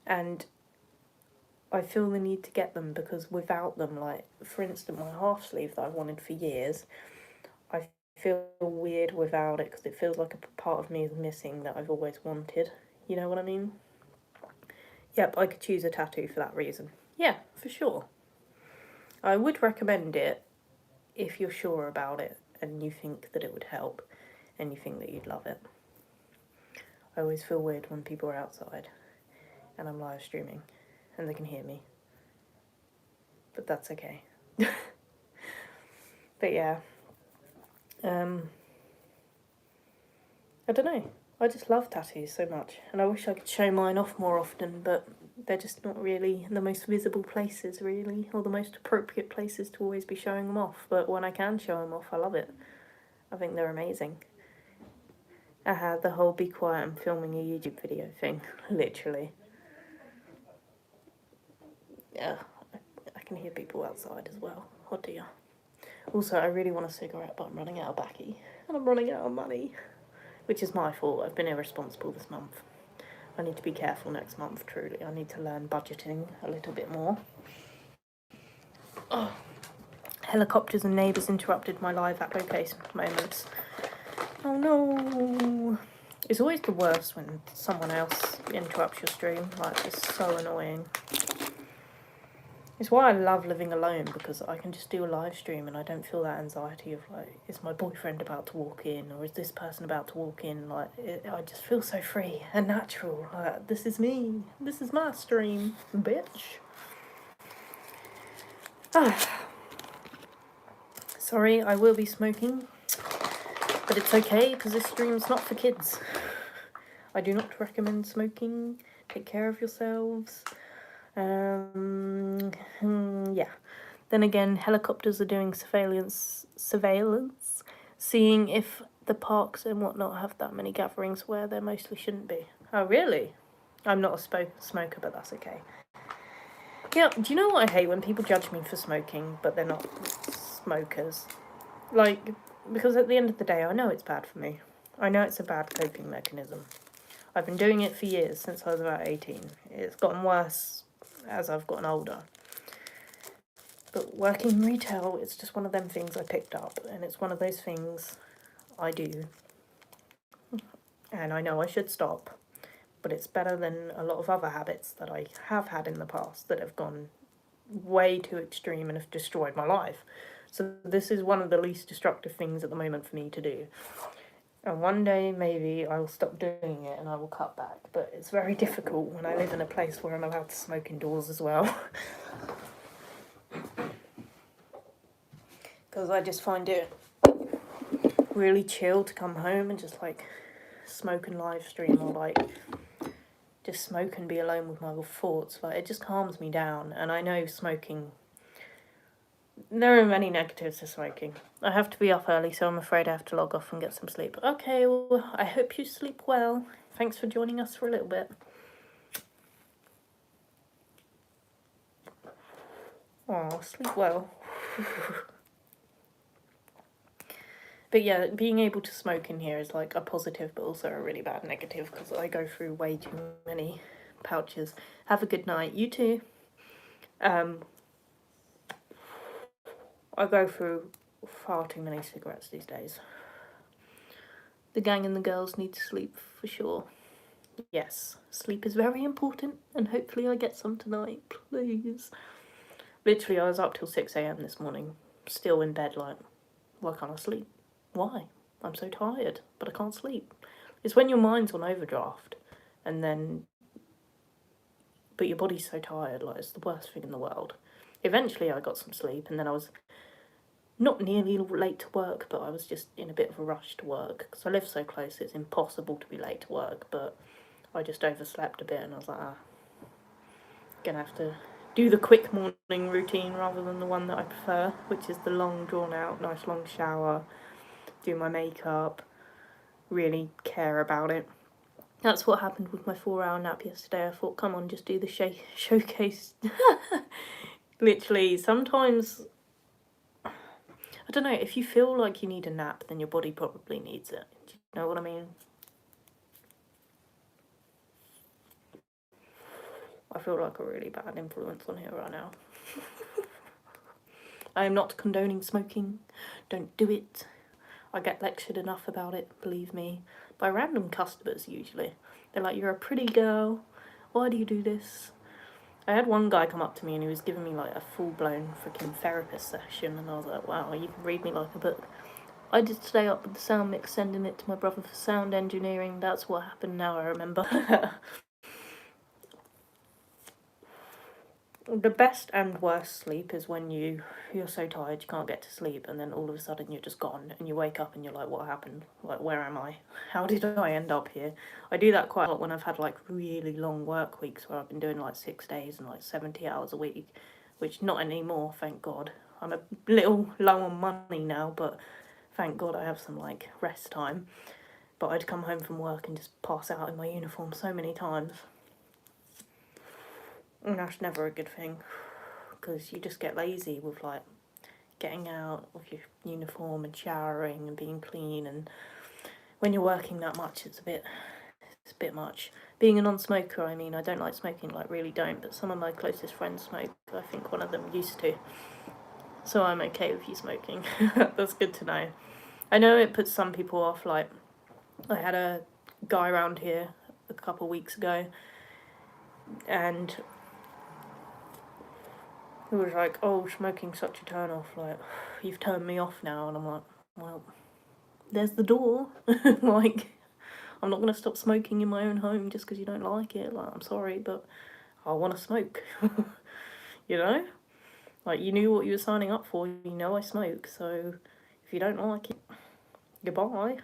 And I feel the need to get them because without them, like for instance, my half sleeve that I've wanted for years, I feel weird without it because it feels like a part of me is missing that I've always wanted. You know what I mean? Yep, I could choose a tattoo for that reason. Yeah, for sure. I would recommend it if you're sure about it and you think that it would help and you think that you'd love it. I always feel weird when people are outside and I'm live streaming and they can hear me. But that's okay. But yeah. I don't know. I just love tattoos so much. And I wish I could show mine off more often, but they're just not really the most visible places, really, or the most appropriate places to always be showing them off. But when I can show them off, I love it. I think they're amazing. I had the whole be quiet and filming a YouTube video thing, literally. Yeah, I can hear people outside as well. Oh dear. Also, I really want a cigarette, but I'm running out of backy. And I'm running out of money. Which is my fault. I've been irresponsible this month. I need to be careful next month, truly. I need to learn budgeting a little bit more. Oh. Helicopters and neighbours interrupted my live at location moments. Oh no. It's always the worst when someone else interrupts your stream. Like, it's so annoying. It's why I love living alone, because I can just do a live stream and I don't feel that anxiety of like, is my boyfriend about to walk in or is this person about to walk in? Like, I just feel so free and natural. Like, this is me. This is my stream, bitch. Sorry, I will be smoking, but it's okay because this stream's not for kids. I do not recommend smoking. Take care of yourselves. Yeah. Then again, helicopters are doing surveillance, seeing if the parks and whatnot have that many gatherings where there mostly shouldn't be. Oh, really? I'm not a smoker, but that's okay. Yeah, do you know what I hate? When people judge me for smoking, but they're not smokers. Like, because at the end of the day, I know it's bad for me. I know it's a bad coping mechanism. I've been doing it for years, since I was about 18. It's gotten worse as I've gotten older. But working retail, it's just one of them things I picked up, and it's one of those things I do. And I know I should stop, but it's better than a lot of other habits that I have had in the past that have gone way too extreme and have destroyed my life. So this is one of the least destructive things at the moment for me to do. And one day, maybe, I will stop doing it and I will cut back. But it's very difficult when I live in a place where I'm allowed to smoke indoors as well. Because I just find it really chill to come home and just, like, smoke and live stream, or, like, just smoke and be alone with my thoughts. Like, it just calms me down. And I know smoking... There are many negatives to smoking. I have to be up early, so I'm afraid I have to log off and get some sleep. Okay, well, I hope you sleep well. Thanks for joining us for a little bit. Oh, sleep well. But yeah, being able to smoke in here is like a positive, but also a really bad negative, because I go through way too many pouches. Have a good night. You too. I go through far too many cigarettes these days. The gang and the girls need to sleep for sure. Yes, sleep is very important, and hopefully I get some tonight, please. Literally, I was up till 6 a.m. this morning, still in bed, like, why can't I sleep? Why? I'm so tired, but I can't sleep. It's when your mind's on overdraft, and then... But your body's so tired, like, it's the worst thing in the world. Eventually, I got some sleep, and then I was not nearly late to work, but I was just in a bit of a rush to work, because I live so close, it's impossible to be late to work, but I just overslept a bit, and I was like, gonna have to do the quick morning routine rather than the one that I prefer, which is the long, drawn-out, nice long shower, do my makeup, really care about it. That's what happened with my 4-hour nap yesterday. I thought, come on, just do the showcase. Literally, sometimes... I don't know, if you feel like you need a nap, then your body probably needs it. Do you know what I mean? I feel like a really bad influence on here right now. I am not condoning smoking. Don't do it. I get lectured enough about it, believe me, by random customers usually. They're like, you're a pretty girl, why do you do this? I had one guy come up to me and he was giving me like a full-blown freaking therapist session, and I was like, wow, you can read me like a book. I did stay up with the sound mix, sending it to my brother for sound engineering. That's what happened, now I remember. The best and worst sleep is when you're so tired you can't get to sleep, and then all of a sudden you're just gone, and you wake up and you're like, what happened? Like, where am I? How did I end up here? I do that quite a lot when I've had like really long work weeks where I've been doing like 6 days and like 70 hours a week, which not anymore, thank God. I'm a little low on money now, but thank God I have some like rest time. But I'd come home from work and just pass out in my uniform so many times. And that's never a good thing, because you just get lazy with like getting out of your uniform and showering and being clean, and when you're working that much it's a bit much. Being a non-smoker, I mean, I don't like smoking, like really don't, but some of my closest friends smoke. I think one of them used to, so I'm okay with you smoking. That's good to know. I know it puts some people off. Like, I had a guy around here a couple of weeks ago, and he was like, oh, smoking's such a turn off, like, you've turned me off now. And I'm like, well, there's the door. Like, I'm not going to stop smoking in my own home just because you don't like it. Like, I'm sorry, but I want to smoke. You know? Like, you knew what you were signing up for. You know I smoke, so if you don't like it, goodbye.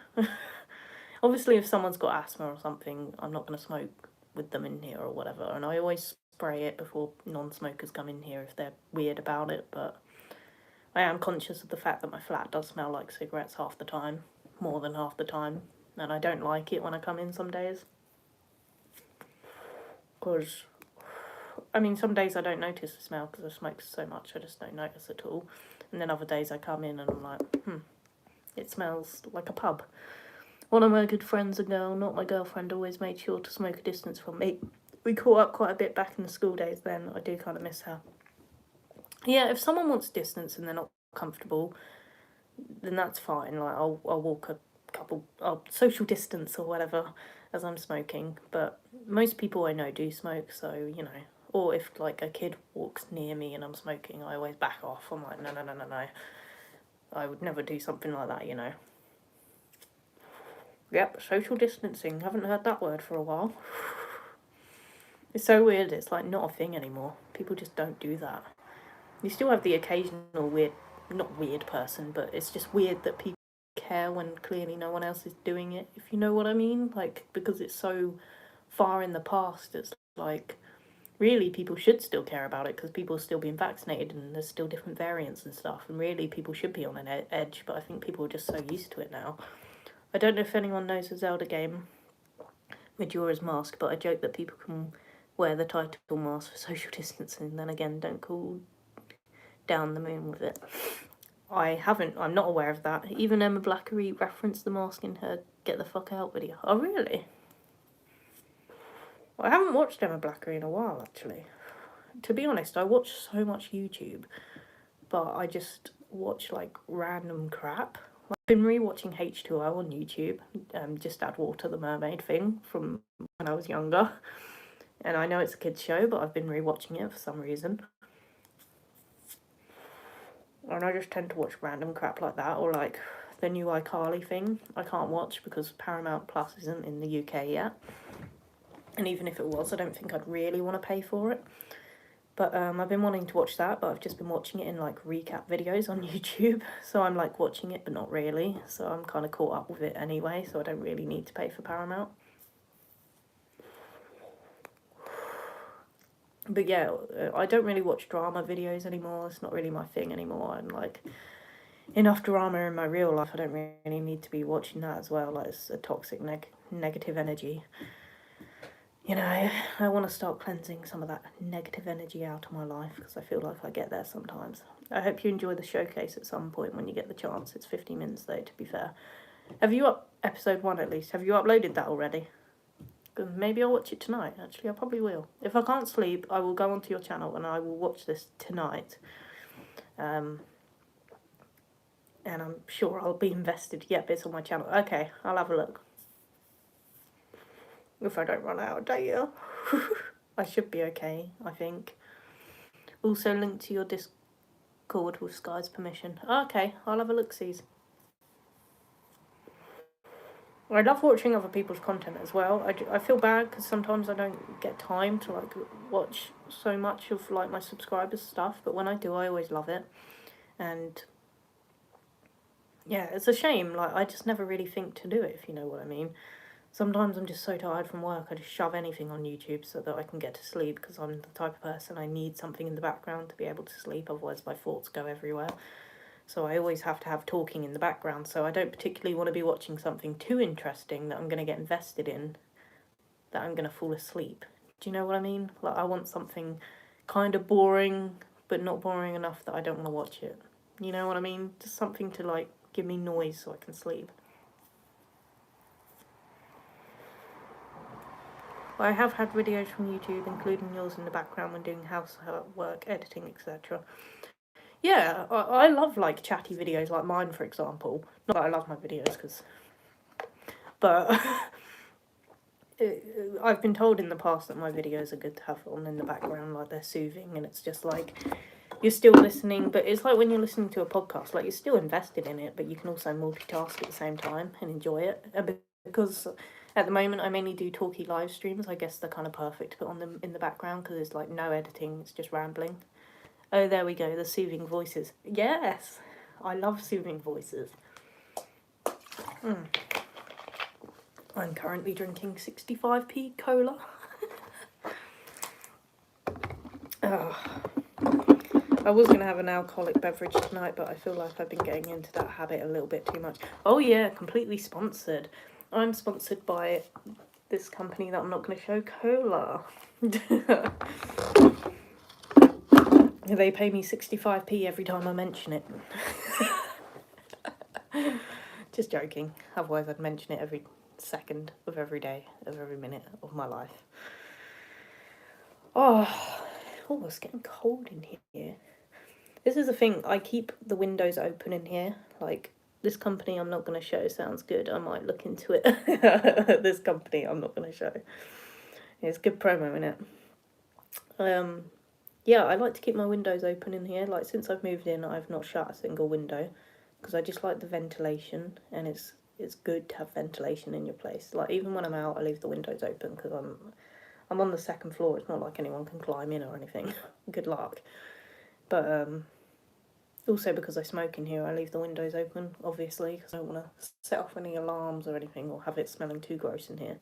Obviously, if someone's got asthma or something, I'm not going to smoke with them in here or whatever. And I always spray it before non-smokers come in here if they're weird about it. But I am conscious of the fact that my flat does smell like cigarettes half the time, more than half the time. And I don't like it when I come in some days. Because, I mean, some days I don't notice the smell because I smoke so much, I just don't notice at all. And then other days I come in and I'm like, it smells like a pub. One of my good friends, a girl, not my girlfriend, always made sure to smoke a distance from me. We caught up quite a bit back in the school days then. I do kind of miss her. Yeah, if someone wants distance and they're not comfortable, then that's fine. Like, I'll walk I'll social distance or whatever as I'm smoking. But most people I know do smoke, so, you know. Or if, like, a kid walks near me and I'm smoking, I always back off. I'm like, no. I would never do something like that, you know. Yep, social distancing. Haven't heard that word for a while. It's so weird, it's like not a thing anymore. People just don't do that. You still have the occasional weird, not weird person, but it's just weird that people care when clearly no one else is doing it, if you know what I mean. Like, because it's so far in the past, it's like, really people should still care about it because people are still being vaccinated and there's still different variants and stuff, and really people should be on an edge, but I think people are just so used to it now. I don't know if anyone knows the Zelda game Majora's Mask, but I joke that people can wear the title mask for social distancing, then again don't cool down the moon with it. I'm not aware of that. Even Emma Blackery referenced the mask in her Get the Fuck Out video. Oh, really? Well, I haven't watched Emma Blackery in a while, actually. To be honest, I watch so much YouTube, but I just watch, like, random crap. I've been rewatching H2O on YouTube, Just Add Water, the mermaid thing from when I was younger. And I know it's a kid's show, but I've been rewatching it for some reason. And I just tend to watch random crap like that, or like the new iCarly thing. I can't watch because Paramount Plus isn't in the UK yet. And even if it was, I don't think I'd really want to pay for it. But I've been wanting to watch that, but I've just been watching it in like recap videos on YouTube. So I'm like watching it, but not really. So I'm kind of caught up with it anyway, so I don't really need to pay for Paramount. But yeah, I don't really watch drama videos anymore. It's not really my thing anymore. And like, enough drama in my real life. I don't really need to be watching that as well. Like, it's a toxic negative energy. You know, I want to start cleansing some of that negative energy out of my life because I feel like I get there sometimes. I hope you enjoy the showcase at some point when you get the chance. It's 50 minutes though, to be fair. Have you episode 1 at least? Have you uploaded that already? Maybe I'll watch it tonight. Actually, I probably will. If I can't sleep, I will go onto your channel and I will watch this tonight. And I'm sure I'll be invested. Yep, it's on my channel. Okay, I'll have a look. If I don't run out of data. I should be okay, I think. Also linked to your Discord with Sky's permission. Okay, I'll have a look-sees. I love watching other people's content as well. I feel bad because sometimes I don't get time to like watch so much of like my subscribers' stuff, but when I do, I always love it. And yeah, it's a shame. Like, I just never really think to do it, if you know what I mean. Sometimes I'm just so tired from work, I just shove anything on YouTube so that I can get to sleep, because I'm the type of person I need something in the background to be able to sleep, otherwise my thoughts go everywhere. So I always have to have talking in the background, so I don't particularly want to be watching something too interesting that I'm going to get invested in, that I'm going to fall asleep. Do you know what I mean? Like, I want something kind of boring, but not boring enough that I don't want to watch it. You know what I mean? Just something to, like, give me noise so I can sleep. I have had videos from YouTube, including yours in the background when doing housework, editing, etc. Yeah, I love, like, chatty videos like mine, for example. Not that I love my videos, but I've been told in the past that my videos are good to have on in the background, like, they're soothing, and it's just, like, you're still listening, but it's like when you're listening to a podcast, like, you're still invested in it, but you can also multitask at the same time and enjoy it. Because at the moment I mainly do talky live streams, I guess they're kind of perfect to put on them in the background, because there's, like, no editing, it's just rambling. Oh, there we go, the soothing voices. Yes, I love soothing voices. I'm currently drinking 65p cola. I was going to have an alcoholic beverage tonight, but I feel like I've been getting into that habit a little bit too much. Oh yeah, completely sponsored. I'm sponsored by this company that I'm not going to show, Cola. They pay me 65p every time I mention it. Just joking. Otherwise I'd mention it every second of every day, of every minute of my life. Oh, it's getting cold in here. This is the thing, I keep the windows open in here. Like, this company I'm not going to show sounds good. I might look into it. This company I'm not going to show. It's good promo, innit? Yeah, I like to keep my windows open in here. Like, since I've moved in, I've not shut a single window, because I just like the ventilation, and it's it's good to have ventilation in your place. Like, even when I'm out, I leave the windows open because I'm on the second floor. It's not like anyone can climb in or anything. Good luck. But also because I smoke in here, I leave the windows open, obviously, because I don't want to set off any alarms or anything or have it smelling too gross in here.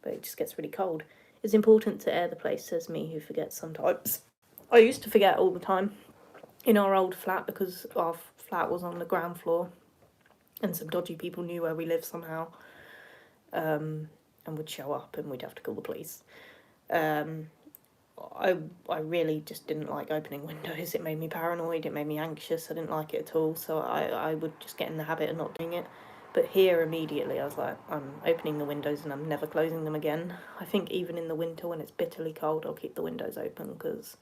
But it just gets really cold. It's important to air the place, says me, who forgets sometimes. I used to forget all the time in our old flat because our flat was on the ground floor and some dodgy people knew where we lived somehow, and would show up and we'd have to call the police. I really just didn't like opening windows. It made me paranoid, it made me anxious, I didn't like it at all, so I would just get in the habit of not doing it. But here, immediately, I was like, I'm opening the windows and I'm never closing them again. I think even in the winter when it's bitterly cold, I'll keep the windows open because,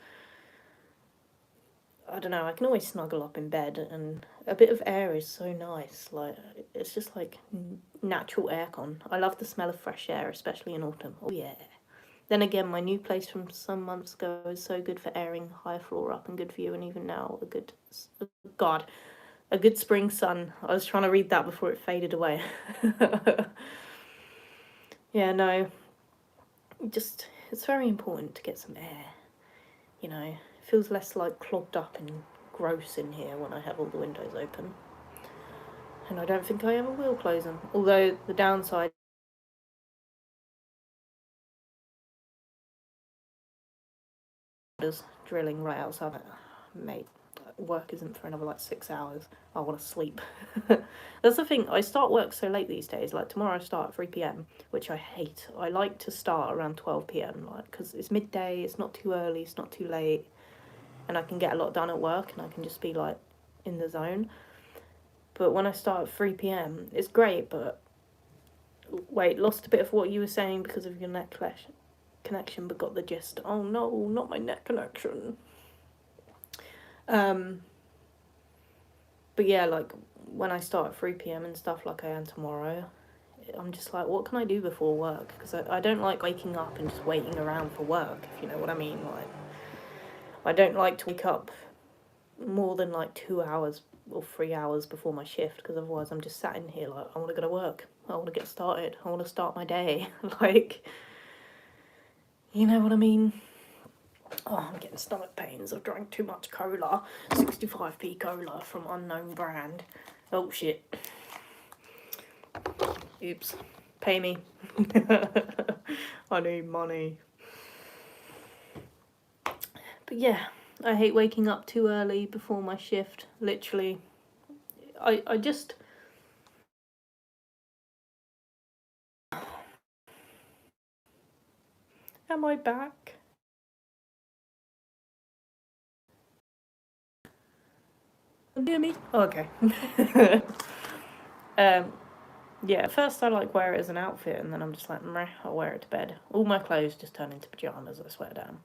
I don't know, I can always snuggle up in bed and a bit of air is so nice. Like, it's just like natural aircon. I love the smell of fresh air, especially in autumn. Oh yeah. Then again, my new place from some months ago is so good for airing higher floor up and good for you, and even now, a good spring sun. I was trying to read that before it faded away. Yeah, no, it's very important to get some air, you know. It feels less like clogged up and gross in here when I have all the windows open. And I don't think I ever will close them, although the downside is drilling right outside. Mate, work isn't for another like 6 hours. I want to sleep. That's the thing, I start work so late these days. Like, tomorrow I start at 3 p.m, which I hate. I like to start around 12 p.m, like, because it's midday, it's not too early, it's not too late, and I can get a lot done at work and I can just be like in the zone. But when I start at 3 p.m, it's great. But wait, lost a bit of what you were saying because of your net connection, but got the gist. Oh no, not my net connection. But yeah, like, when I start at 3 p.m and stuff like I am tomorrow, I'm just like, what can I do before work? Because I don't like waking up and just waiting around for work, if you know what I mean. Like, I don't like to wake up more than like 2 hours or 3 hours before my shift, because otherwise I'm just sat in here like, I want to go to work, I want to get started, I want to start my day. Like, you know what I mean? Oh, I'm getting stomach pains. I've drank too much cola. 65p cola from unknown brand. Oh shit. Oops. Pay me. I need money. But yeah, I hate waking up too early before my shift. Literally. I just... Am I back? Can you hear me? Oh, okay. Yeah, at first I like wear it as an outfit, and then I'm just like, meh, I'll wear it to bed. All my clothes just turn into pyjamas, I swear down.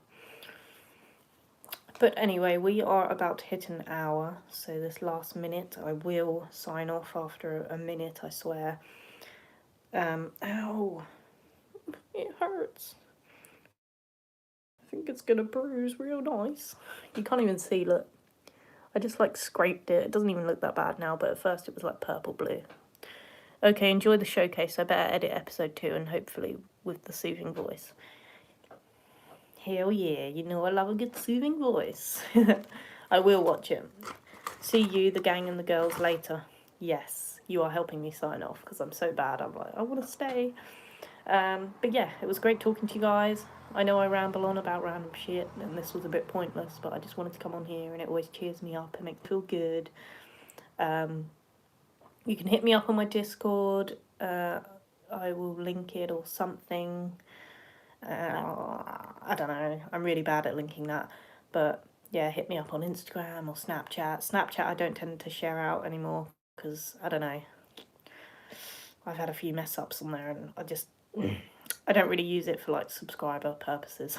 But anyway, we are about to hit an hour, so this last minute I will sign off after a minute, I swear. Ow, it hurts. I think it's gonna bruise real nice. You can't even see, look. I just like scraped it. It doesn't even look that bad now, but at first it was like purple blue. Okay, enjoy the showcase. I better edit episode 2 and hopefully with the soothing voice. Hell yeah, you know I love a good soothing voice. I will watch it. See you, the gang and the girls, later. Yes, you are helping me sign off because I'm so bad. I'm like, I want to stay. But yeah, it was great talking to you guys. I know I ramble on about random shit and this was a bit pointless, but I just wanted to come on here and it always cheers me up and makes me feel good. You can hit me up on my Discord. I will link it or something. I don't know. I'm really bad at linking that. But yeah, hit me up on Instagram or Snapchat. Snapchat I don't tend to share out anymore because, I don't know, I've had a few mess ups on there and I don't really use it for like subscriber purposes.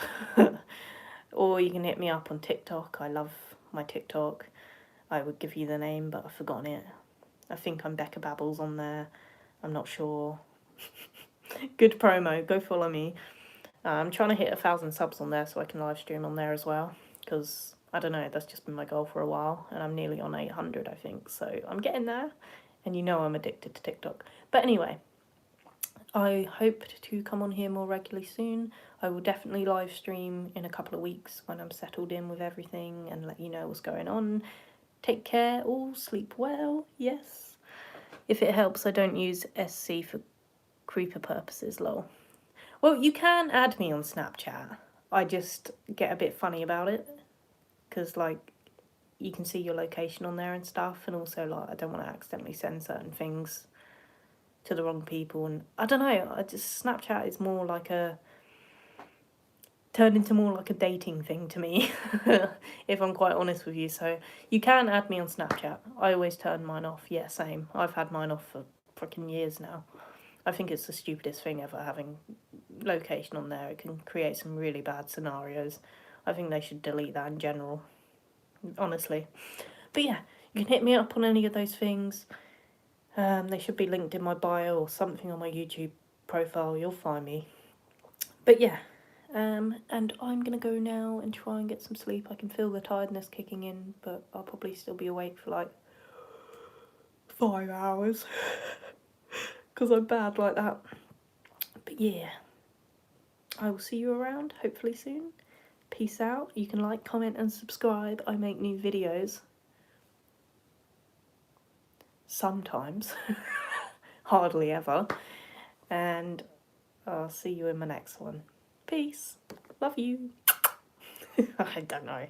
Or you can hit me up on TikTok. I love my TikTok. I would give you the name, but I've forgotten it. I think I'm Becca Babbles on there. I'm not sure. Good promo. Go follow me. I'm trying to hit 1,000 subs on there so I can live stream on there as well. Because, I don't know, that's just been my goal for a while. And I'm nearly on 800, I think. So I'm getting there. And you know I'm addicted to TikTok. But anyway, I hope to come on here more regularly soon. I will definitely live stream in a couple of weeks when I'm settled in with everything and let you know what's going on. Take care, all sleep well, yes. If it helps, I don't use SC for creeper purposes, lol. Well, you can add me on Snapchat. I just get a bit funny about it because, like, you can see your location on there and stuff, and also, like, I don't want to accidentally send certain things to the wrong people, and I don't know, Snapchat is more like turned into more like a dating thing to me, if I'm quite honest with you. So you can add me on Snapchat. I always turn mine off. Yeah, same. I've had mine off for freaking years now. I think it's the stupidest thing ever, having location on there. It can create some really bad scenarios. I think they should delete that in general, honestly. But yeah, you can hit me up on any of those things. They should be linked in my bio or something on my YouTube profile. You'll find me. But yeah, and I'm gonna go now and try and get some sleep. I can feel the tiredness kicking in, but I'll probably still be awake for like 5 hours because I'm bad like that. But yeah, I will see you around hopefully soon. Peace out. You can like, comment, and subscribe. I make new videos sometimes, hardly ever, and I'll see you in my next one. Peace. Love you. I don't know.